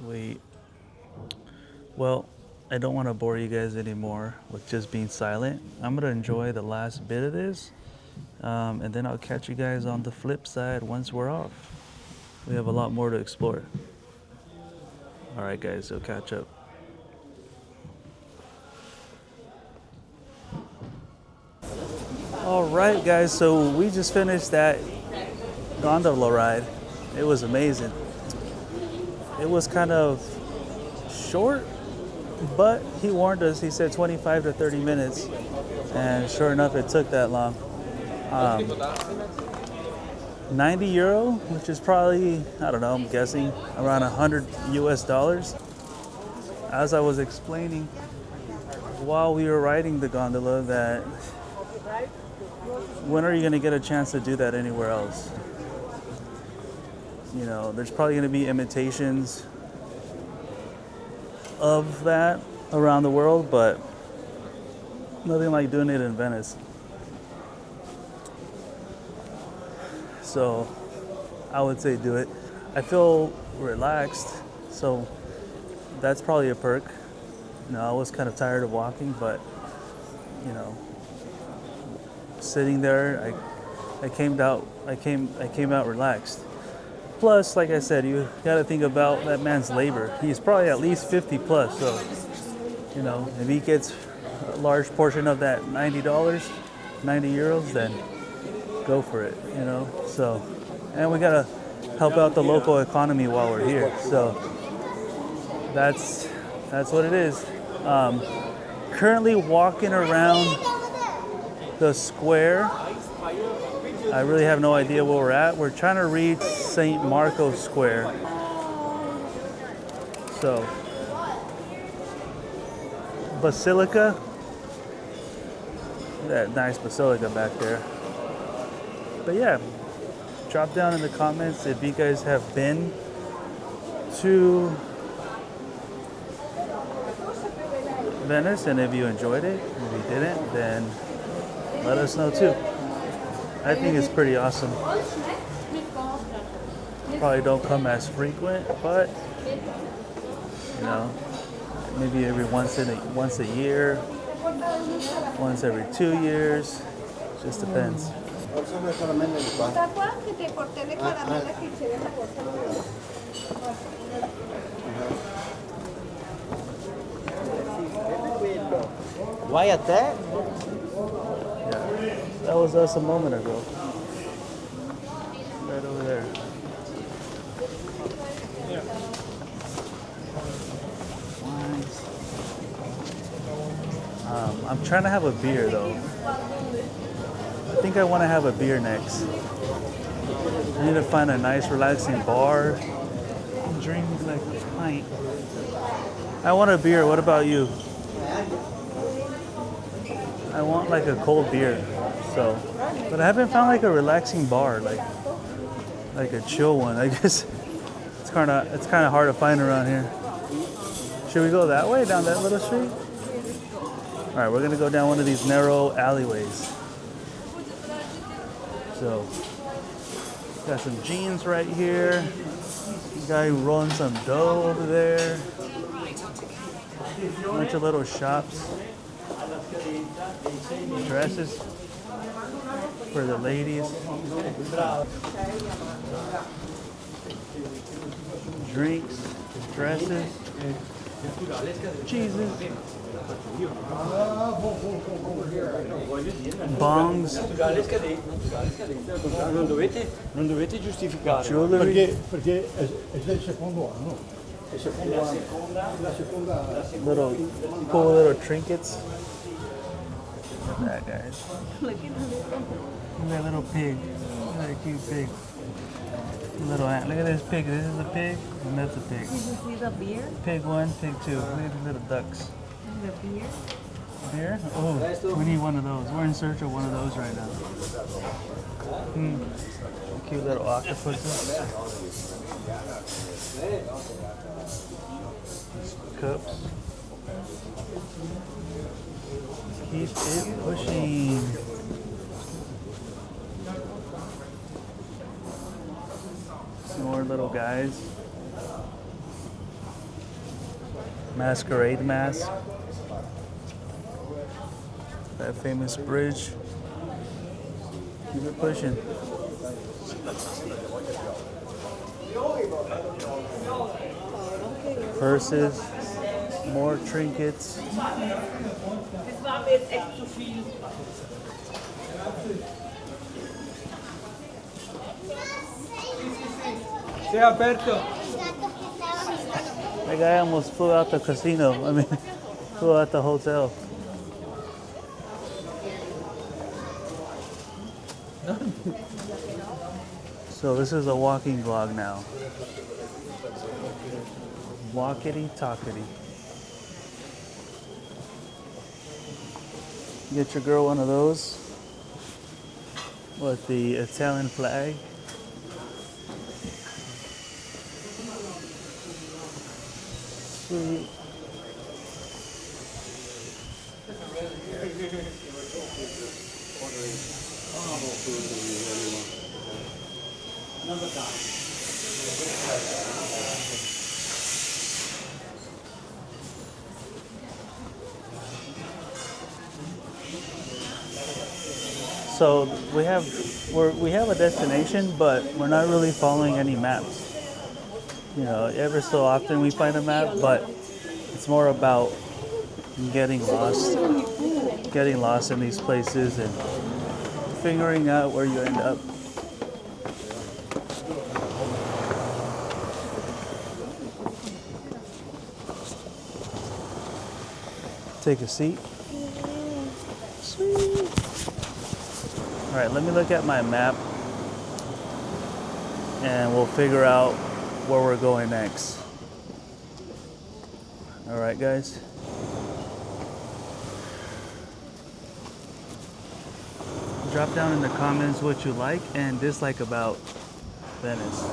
Sweet. Well, I don't want to bore you guys anymore with just being silent. I'm going to enjoy the last bit of this, and then I'll catch you guys on the flip side once we're off. We have a lot more to explore. All right, guys, so catch up. All right, guys, so we just finished that gondola ride. It was amazing. It was kind of short, but he warned us. He said 25 to 30 minutes, and sure enough, it took that long. 90 euro, which is probably, I don't know, I'm guessing around 100 US dollars. As I was explaining while we were riding the gondola, that when are you going to get a chance to do that anywhere else? You know, there's probably going to be imitations of that around the world, but nothing like doing it in Venice. So I would say do it. I feel relaxed, so that's probably a perk. You know, I was kind of tired of walking, but you know, sitting there, I came out relaxed. Plus, like I said, you got to think about that man's labor. He's probably at least 50 plus, so you know, if he gets a large portion of that $90, 90 euros, then go for it, you know. So, and we got help out the local economy while we're here. So that's what it is. Currently walking around the square. I really have no idea where we're at. We're trying to reach St. Marco's Square. So, Basilica. That nice basilica back there. But yeah, drop down in the comments if you guys have been to Venice and if you enjoyed it. If you didn't, then let us know too. I think it's pretty awesome. Probably don't come as frequent, but you know, maybe every once a year, once every 2 years. Just depends. Why at that? Yeah, that was us a moment ago. Right over there. Wines. I'm trying to have a beer though. I think I want to have a beer next. I need to find a nice relaxing bar and drink like a pint. I want a beer. What about you? I want like a cold beer. So, but I haven't found like a relaxing bar, like a chill one. I guess it's kind of hard to find around here. Should we go that way, down that little street? All right, we're gonna go down one of these narrow alleyways. So, got some jeans right here. Guy rolling some dough over there. A bunch of little shops. Dresses for the ladies. Drinks, dresses. Jesus. Bongs. Non dovete giustificare. Jewelry. Perché è del secondo anno. Little cool little trinkets. Look at that, guys. Look at that little pig. Look at that cute pig. Little ant. Look at this pig. This is a pig, and that's a pig. Did you see the beer? Pig 1, pig 2. Look at the little ducks. The beer? Beer? Oh, we need one of those. We're in search of one of those right now. Cute little octopuses. Cups. Keep it pushing. Some more little guys. Masquerade mask. That famous bridge. Keep it pushing. Purses. More trinkets. Sei aperto. That guy almost flew out the casino. I mean, flew out the hotel. So this is a walking vlog now. Walkity talkity. Get your girl one of those with the Italian flag. Sweet. So we have a destination, but we're not really following any maps. You know, ever so often we find a map, but it's more about getting lost in these places and figuring out where you end up. Take a seat. Sweet. All right, let me look at my map and we'll figure out where we're going next. All right, guys. Drop down in the comments what you like and dislike about Venice.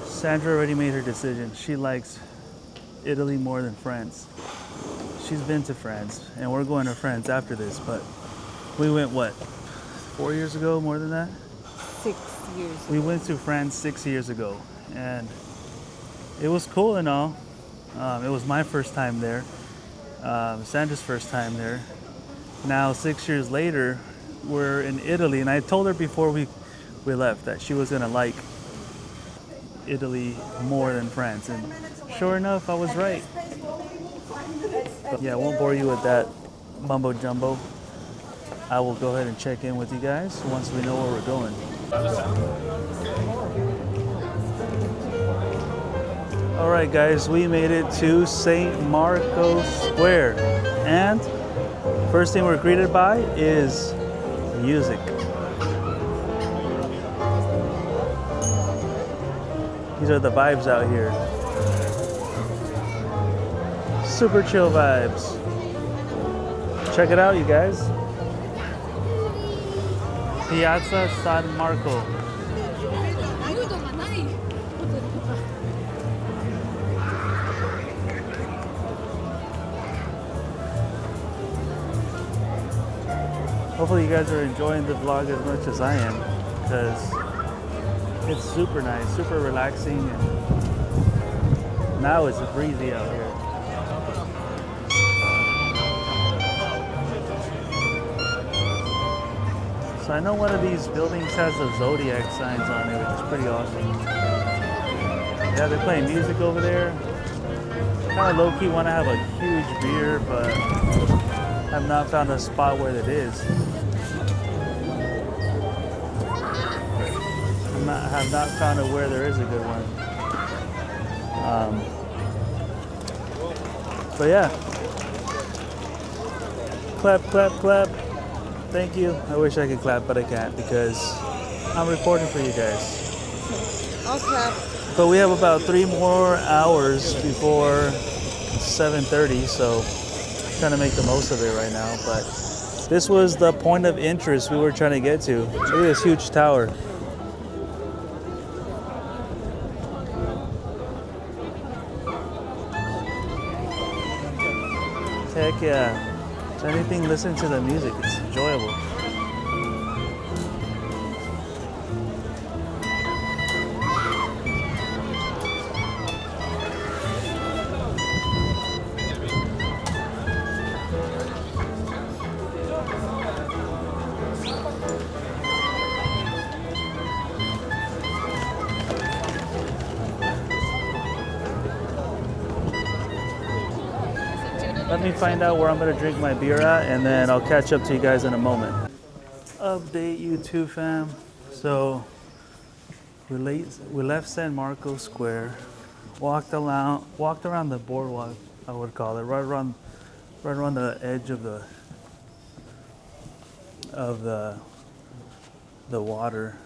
Sandra already made her decision. She likes Italy more than France. She's been to France, and we're going to France after this, but we went, what, 4 years ago, more than that? 6 years. We went to France 6 years ago, and it was cool and all. It was my first time there, Sandra's first time there. Now, 6 years later, we're in Italy, and I told her before we left that she was gonna like Italy more than France, and sure enough, I was right. But yeah, I won't bore you with that mumbo jumbo. I will go ahead and check in with you guys once we know where we're going. All right, guys, we made it to St. Marco Square, and first thing we're greeted by is music. These are the vibes out here. Super chill vibes. Check it out, you guys. Piazza San Marco. Hopefully you guys are enjoying the vlog as much as I am, because it's super nice, super relaxing, and now it's breezy out here. So I know one of these buildings has the Zodiac signs on it, which is pretty awesome. Yeah, they're playing music over there. Kind of low-key want to have a huge beer, but I've not found a spot where it is. Have not found where there is a good one. So yeah, clap, clap, clap. Thank you. I wish I could clap, but I can't because I'm recording for you guys. I'll clap. But we have about 3 more hours before 7:30, so I'm trying to make the most of it right now. But this was the point of interest we were trying to get to. Look at this huge tower. Heck yeah. If anything, listen to the music. It's enjoyable. Let me find out where I'm gonna drink my beer at, and then I'll catch up to you guys in a moment. Update YouTube fam. So we left San Marco Square, walked around the boardwalk, I would call it, right around the edge of the water.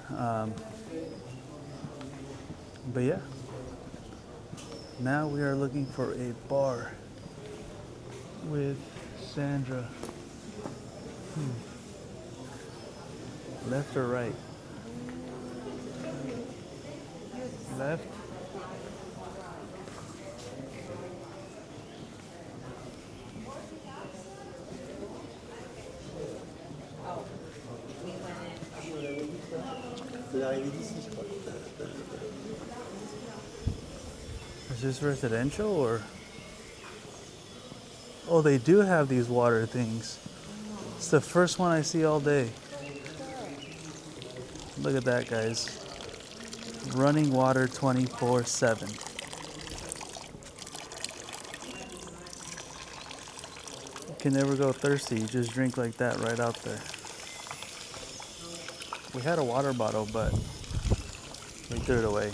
But yeah, now we are looking for a bar with Sandra. Left or right? Left. Is this residential or? Oh, they do have these water things. It's the first one I see all day. Look at that, guys. Running water 24/7. You can never go thirsty. You just drink like that right out there. We had a water bottle, but we threw it away.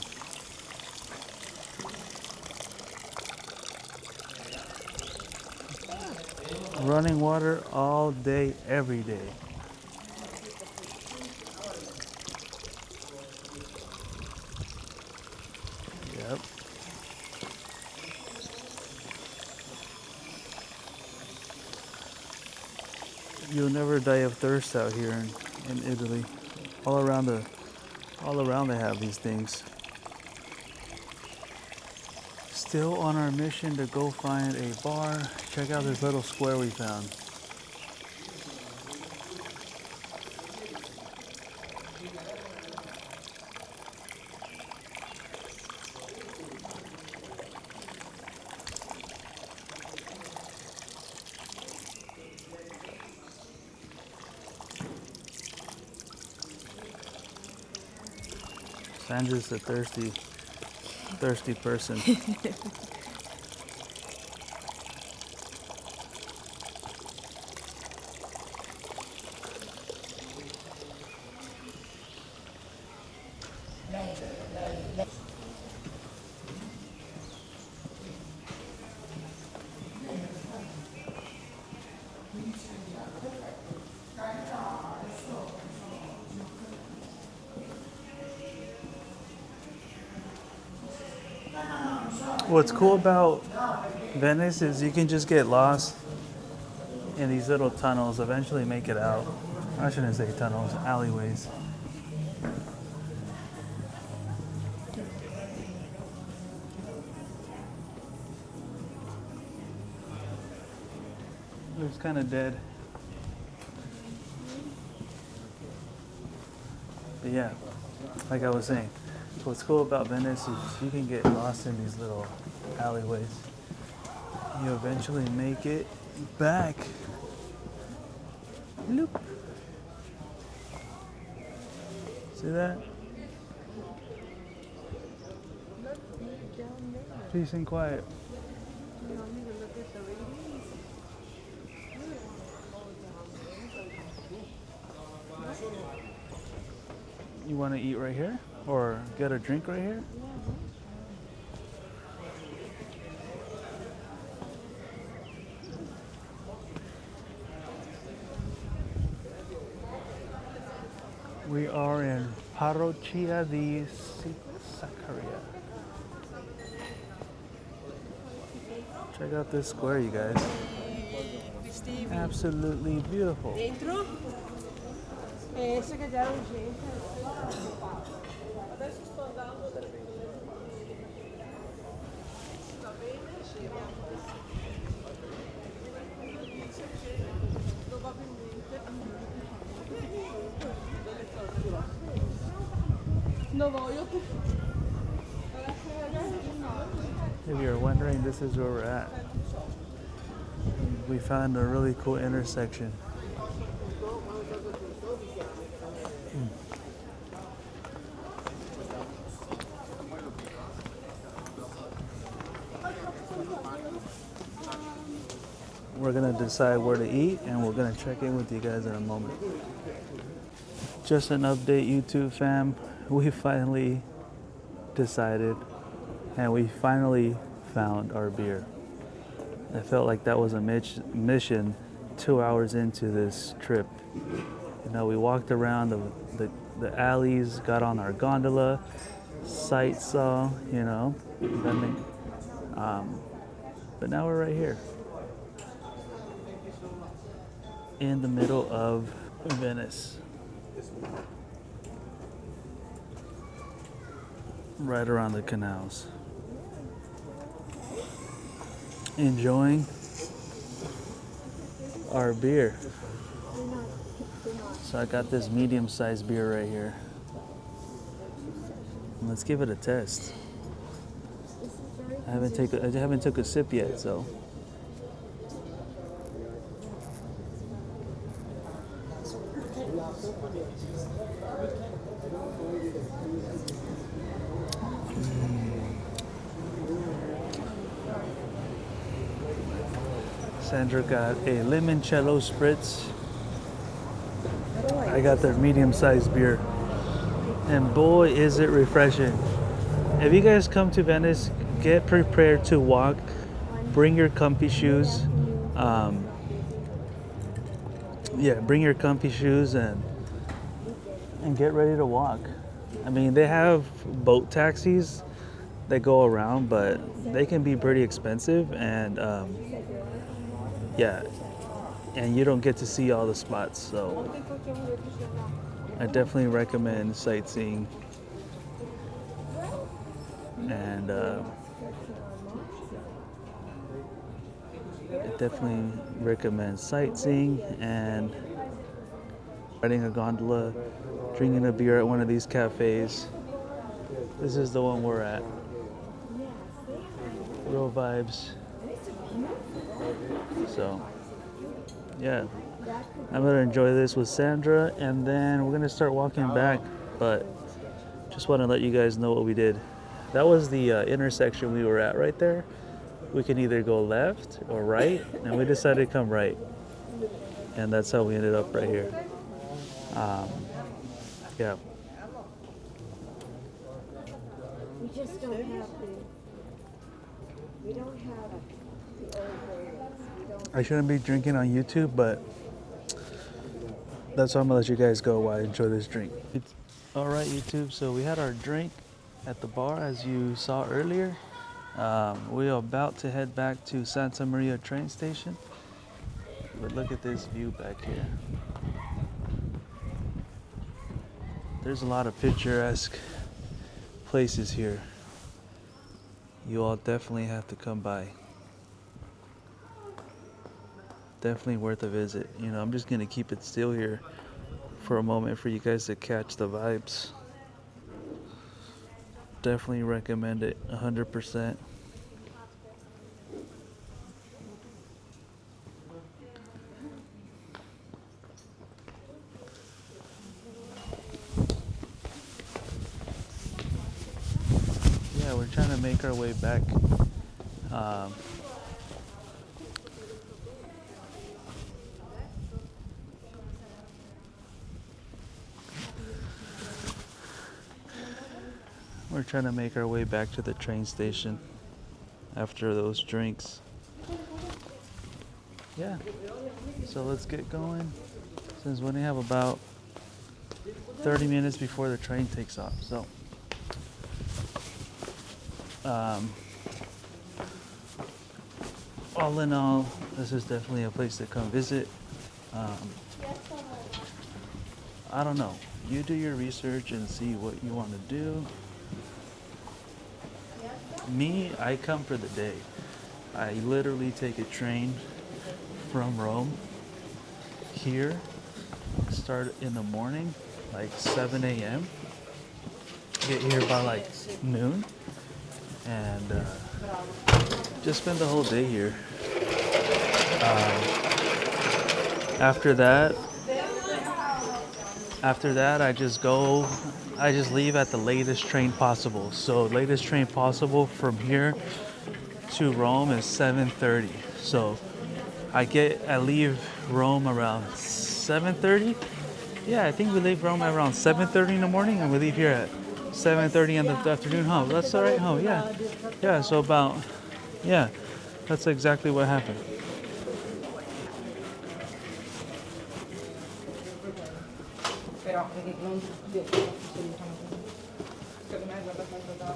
Running water all day, every day. Yep. You'll never die of thirst out here in Italy. All around they have these things. Still on our mission to go find a bar. Check out this little square we found. Sandra's a thirsty person. What's cool about Venice is you can just get lost in these little tunnels, eventually make it out. I shouldn't say tunnels, alleyways. Looks kind of dead. But yeah, like I was saying, what's cool about Venice is you can get lost in these little alleyways. You eventually make it back. Loop. See that? Peace and quiet. You want to eat right here? Or get a drink right here? We are in Parroquia di Saccaria. Check out this square, you guys. Absolutely beautiful. Dentro? Esse che era urgente. Adesso sto andando per va bene, scegliamo dice che probabilmente no voglio If you're wondering, this is where we're at. We found a really cool intersection. We're gonna decide where to eat and we're gonna check in with you guys in a moment. Just an update, YouTube fam. We finally decided and we finally found our beer. I felt like that was a mission 2 hours into this trip. You know, we walked around the alleys, got on our gondola, sight saw, you know, but now we're right here in the middle of Venice, right around the canals, enjoying our beer. So I got this medium-sized beer right here. Let's give it a test. I haven't took a sip yet, so. Sandra got a limoncello spritz. I got their medium-sized beer. And boy, is it refreshing. If you guys come to Venice, get prepared to walk. Bring your comfy shoes. yeah, bring your comfy shoes and get ready to walk. I mean, they have boat taxis that go around, but they can be pretty expensive, and yeah, and you don't get to see all the spots. So I definitely recommend sightseeing, and I definitely recommend sightseeing and riding a gondola, drinking a beer at one of these cafes. This is the one we're at. Real vibes. So, yeah, I'm gonna enjoy this with Sandra, and then we're gonna start walking back. But just want to let you guys know what we did. That was the intersection we were at right there. We can either go left or right, and we decided to come right, and that's how we ended up right here. Yeah. We just don't have we don't have the old ways. I shouldn't be drinking on YouTube, but that's why I'm gonna let you guys go while I enjoy this drink. All right, YouTube, so we had our drink at the bar, as you saw earlier. We are about to head back to Santa Maria train station. But look at this view back here. There's a lot of picturesque places here. You all definitely have to come by. Definitely worth a visit. You know, I'm just gonna keep it still here for a moment for you guys to catch the vibes. Definitely recommend it 100%. Yeah, we're trying to make our way back. We're trying to make our way back to the train station after those drinks. Yeah, so let's get going, since we only have about 30 minutes before the train takes off. So all in all, this is definitely a place to come visit. I don't know, you do your research and see what you want to do. Me, I come for the day. I literally take a train from Rome here, start in the morning, like 7 a.m. Get here by like noon, and just spend the whole day here. After that, I just leave at the latest train possible. So latest train possible from here to Rome is 7:30. So I leave Rome around 7:30. Yeah, I think we leave Rome around 7:30 in the morning, and we leave here at 7:30 in the afternoon. Huh? That's all right. Huh? Yeah. Yeah. So that's exactly what happened.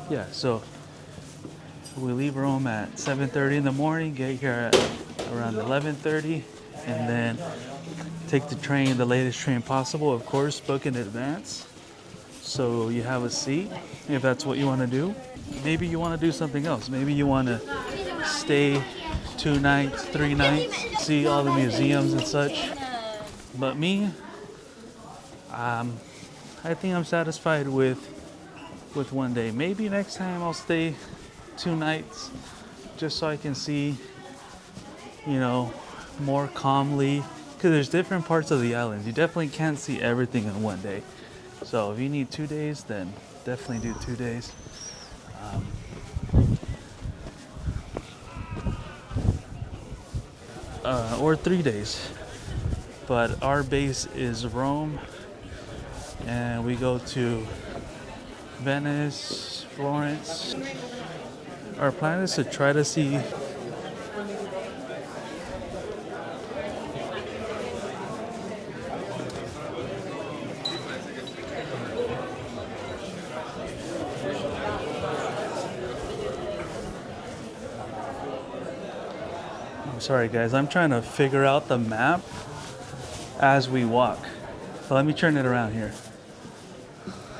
Yeah, so we leave Rome at 7:30 in the morning, get here at around 11:30, and then take the train, the latest train possible. Of course, book in advance so you have a seat if that's what you want to do. Maybe you want to do something else. Maybe you want to stay 2 nights, 3 nights, see all the museums and such. But me, I think I'm satisfied with 1 day. Maybe next time I'll stay 2 nights just so I can see, more calmly, because there's different parts of the island. You definitely can't see everything in 1 day. So if you need 2 days, then definitely do 2 days. Or 3 days. But our base is Rome, and we go to Venice, Florence. Our plan is to try to see . sorry guys, I'm trying to figure out the map as we walk. So let me turn it around here.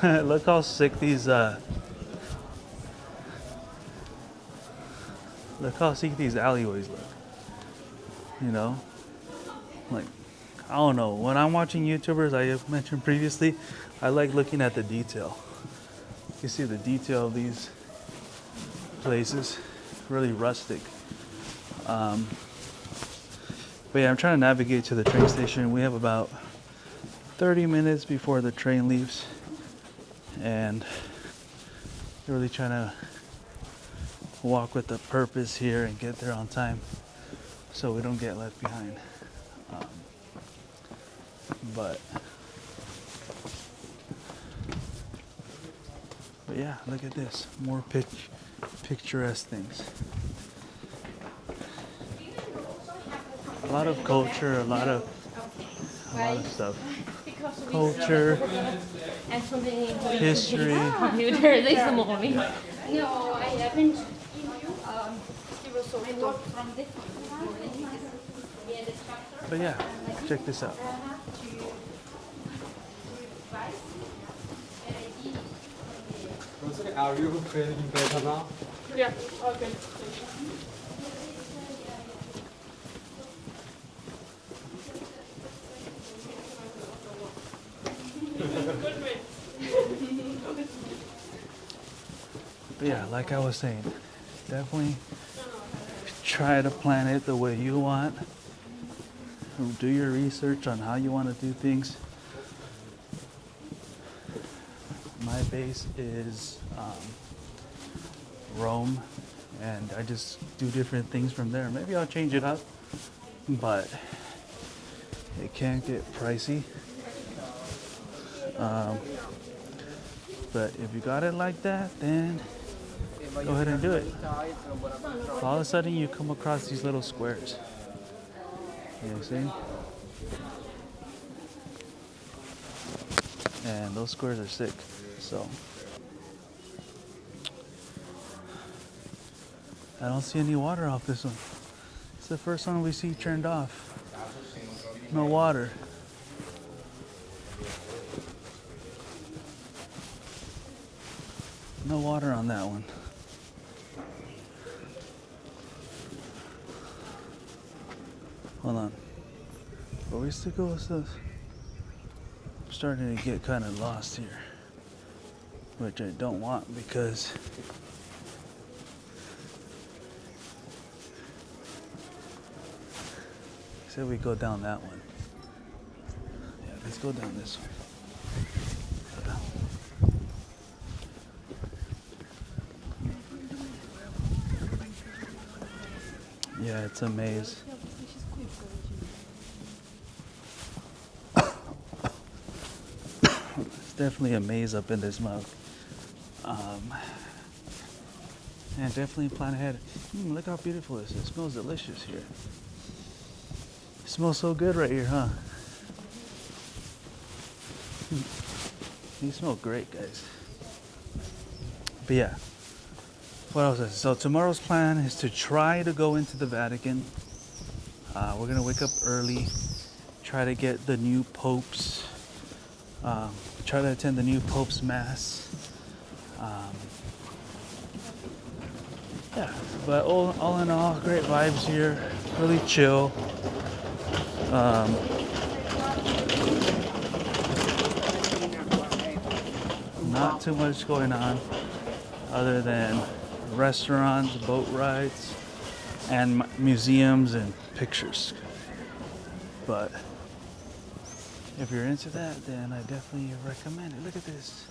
Look how sick these look how sick these alleyways look. You know? Like, I don't know. When I'm watching YouTubers, I have mentioned previously, I like looking at the detail. You see the detail of these places, really rustic. But yeah, I'm trying to navigate to the train station. We have about 30 minutes before the train leaves, and really trying to walk with a purpose here and get there on time so we don't get left behind. But yeah, look at this. More picturesque things. A lot of culture, a lot of stuff. Culture, history. No, I haven't. But yeah, check this out. Are you feeling better now? Yeah, okay. But yeah, like I was saying, definitely try to plan it the way you want. Do your research on how you want to do things. My base is Rome, and I just do different things from there. Maybe I'll change it up, but it can get pricey. But if you got it like that, then go ahead and do it. All of a sudden you come across these little squares. You see? And those squares are sick. So I don't see any water off this one. It's the first one we see turned off. No water. No water on that one. Hold on. But we still go with this. I'm starting to get kind of lost here, which I don't want because I said we go down that one. Yeah, let's go down this one. Yeah, it's a maze. It's definitely a maze up in this mug. And definitely plan ahead. Look how beautiful this is. It smells delicious here. It smells so good right here, huh? You smell great, guys. But yeah. What else is so tomorrow's plan is to try to go into the Vatican. We're gonna wake up early, try to get the new Pope's, try to attend the new Pope's Mass. Yeah, but all in all, great vibes here, really chill. Not too much going on other than restaurants, boat rides, and museums and pictures. But if you're into that, then I definitely recommend it. Look at this.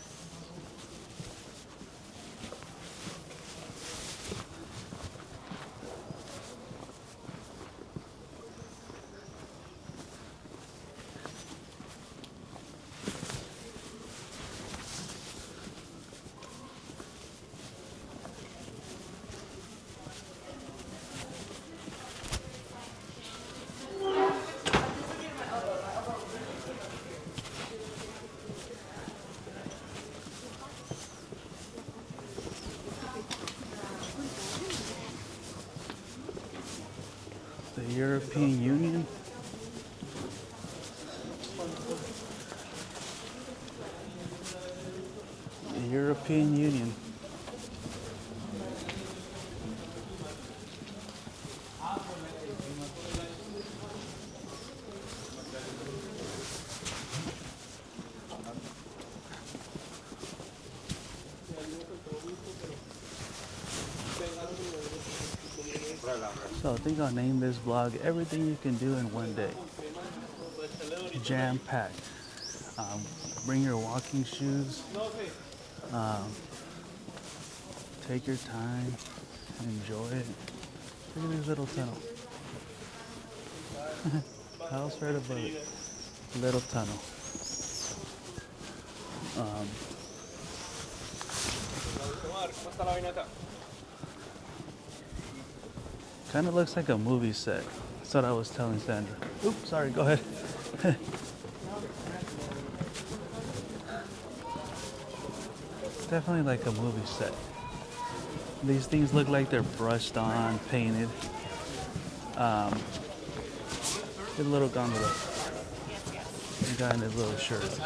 European Union. The European Union. So I think I'll name this vlog Everything You Can Do in One Day. Jam-packed. Bring your walking shoes. Take your time. Enjoy it. Look at this little tunnel. House right above it. Little tunnel. Kind of looks like a movie set. That's what I was telling Sandra. Oops, sorry, go ahead. Definitely like a movie set. These things look like they're brushed on, painted. Good little gondola. The guy in his little shirt.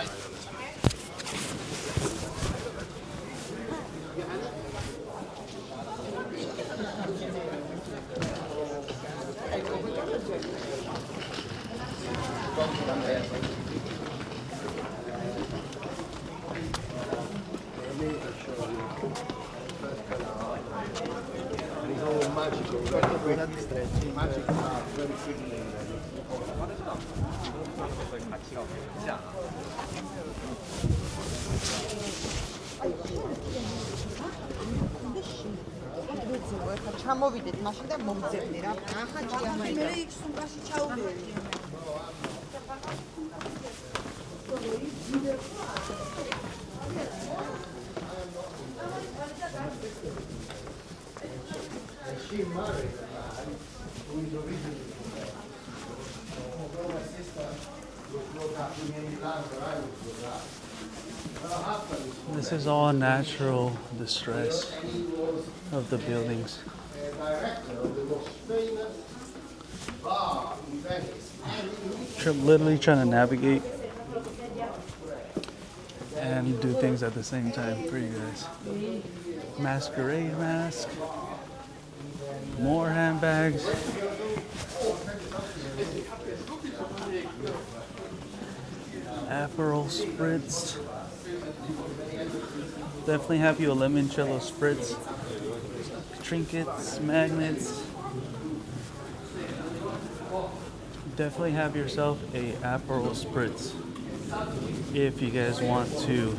Facciamo vedere, ma c'è da mozzarella. This is all natural distress of the buildings. Literally trying to navigate and do things at the same time for you guys. Masquerade mask, more handbags. Aperol spritz. Definitely have you a limoncello spritz. Trinkets, magnets. Definitely have yourself a Aperol spritz if you guys want to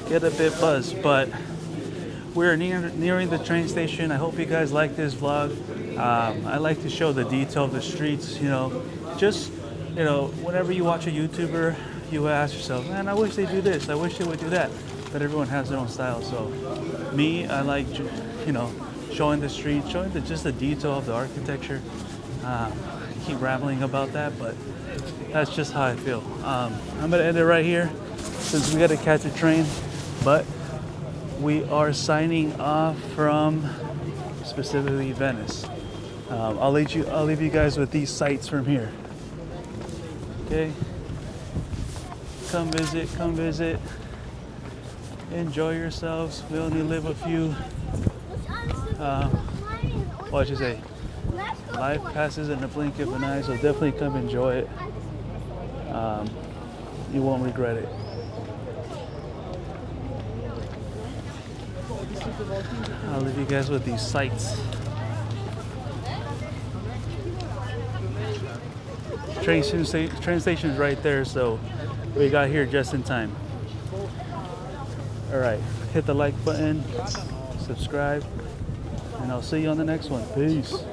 get a bit buzzed. But we're nearing the train station. I hope you guys like this vlog. I like to show the detail of the streets. Whenever you watch a YouTuber, you ask yourself, man, I wish they do this. I wish they would do that. But everyone has their own style. So me, I like, showing the streets, showing just the detail of the architecture. Keep rambling about that, but that's just how I feel. I'm gonna end it right here since we gotta catch a train, but we are signing off from specifically Venice. I'll leave you guys with these sights from here. Okay, come visit, enjoy yourselves. We only live a few. What you say? Life passes in the blink of an eye, so definitely come enjoy it. You won't regret it. I'll leave you guys with these sights. Train station is right there, so we got here just in time. All right, hit the like button, subscribe, and I'll see you on the next one. Peace.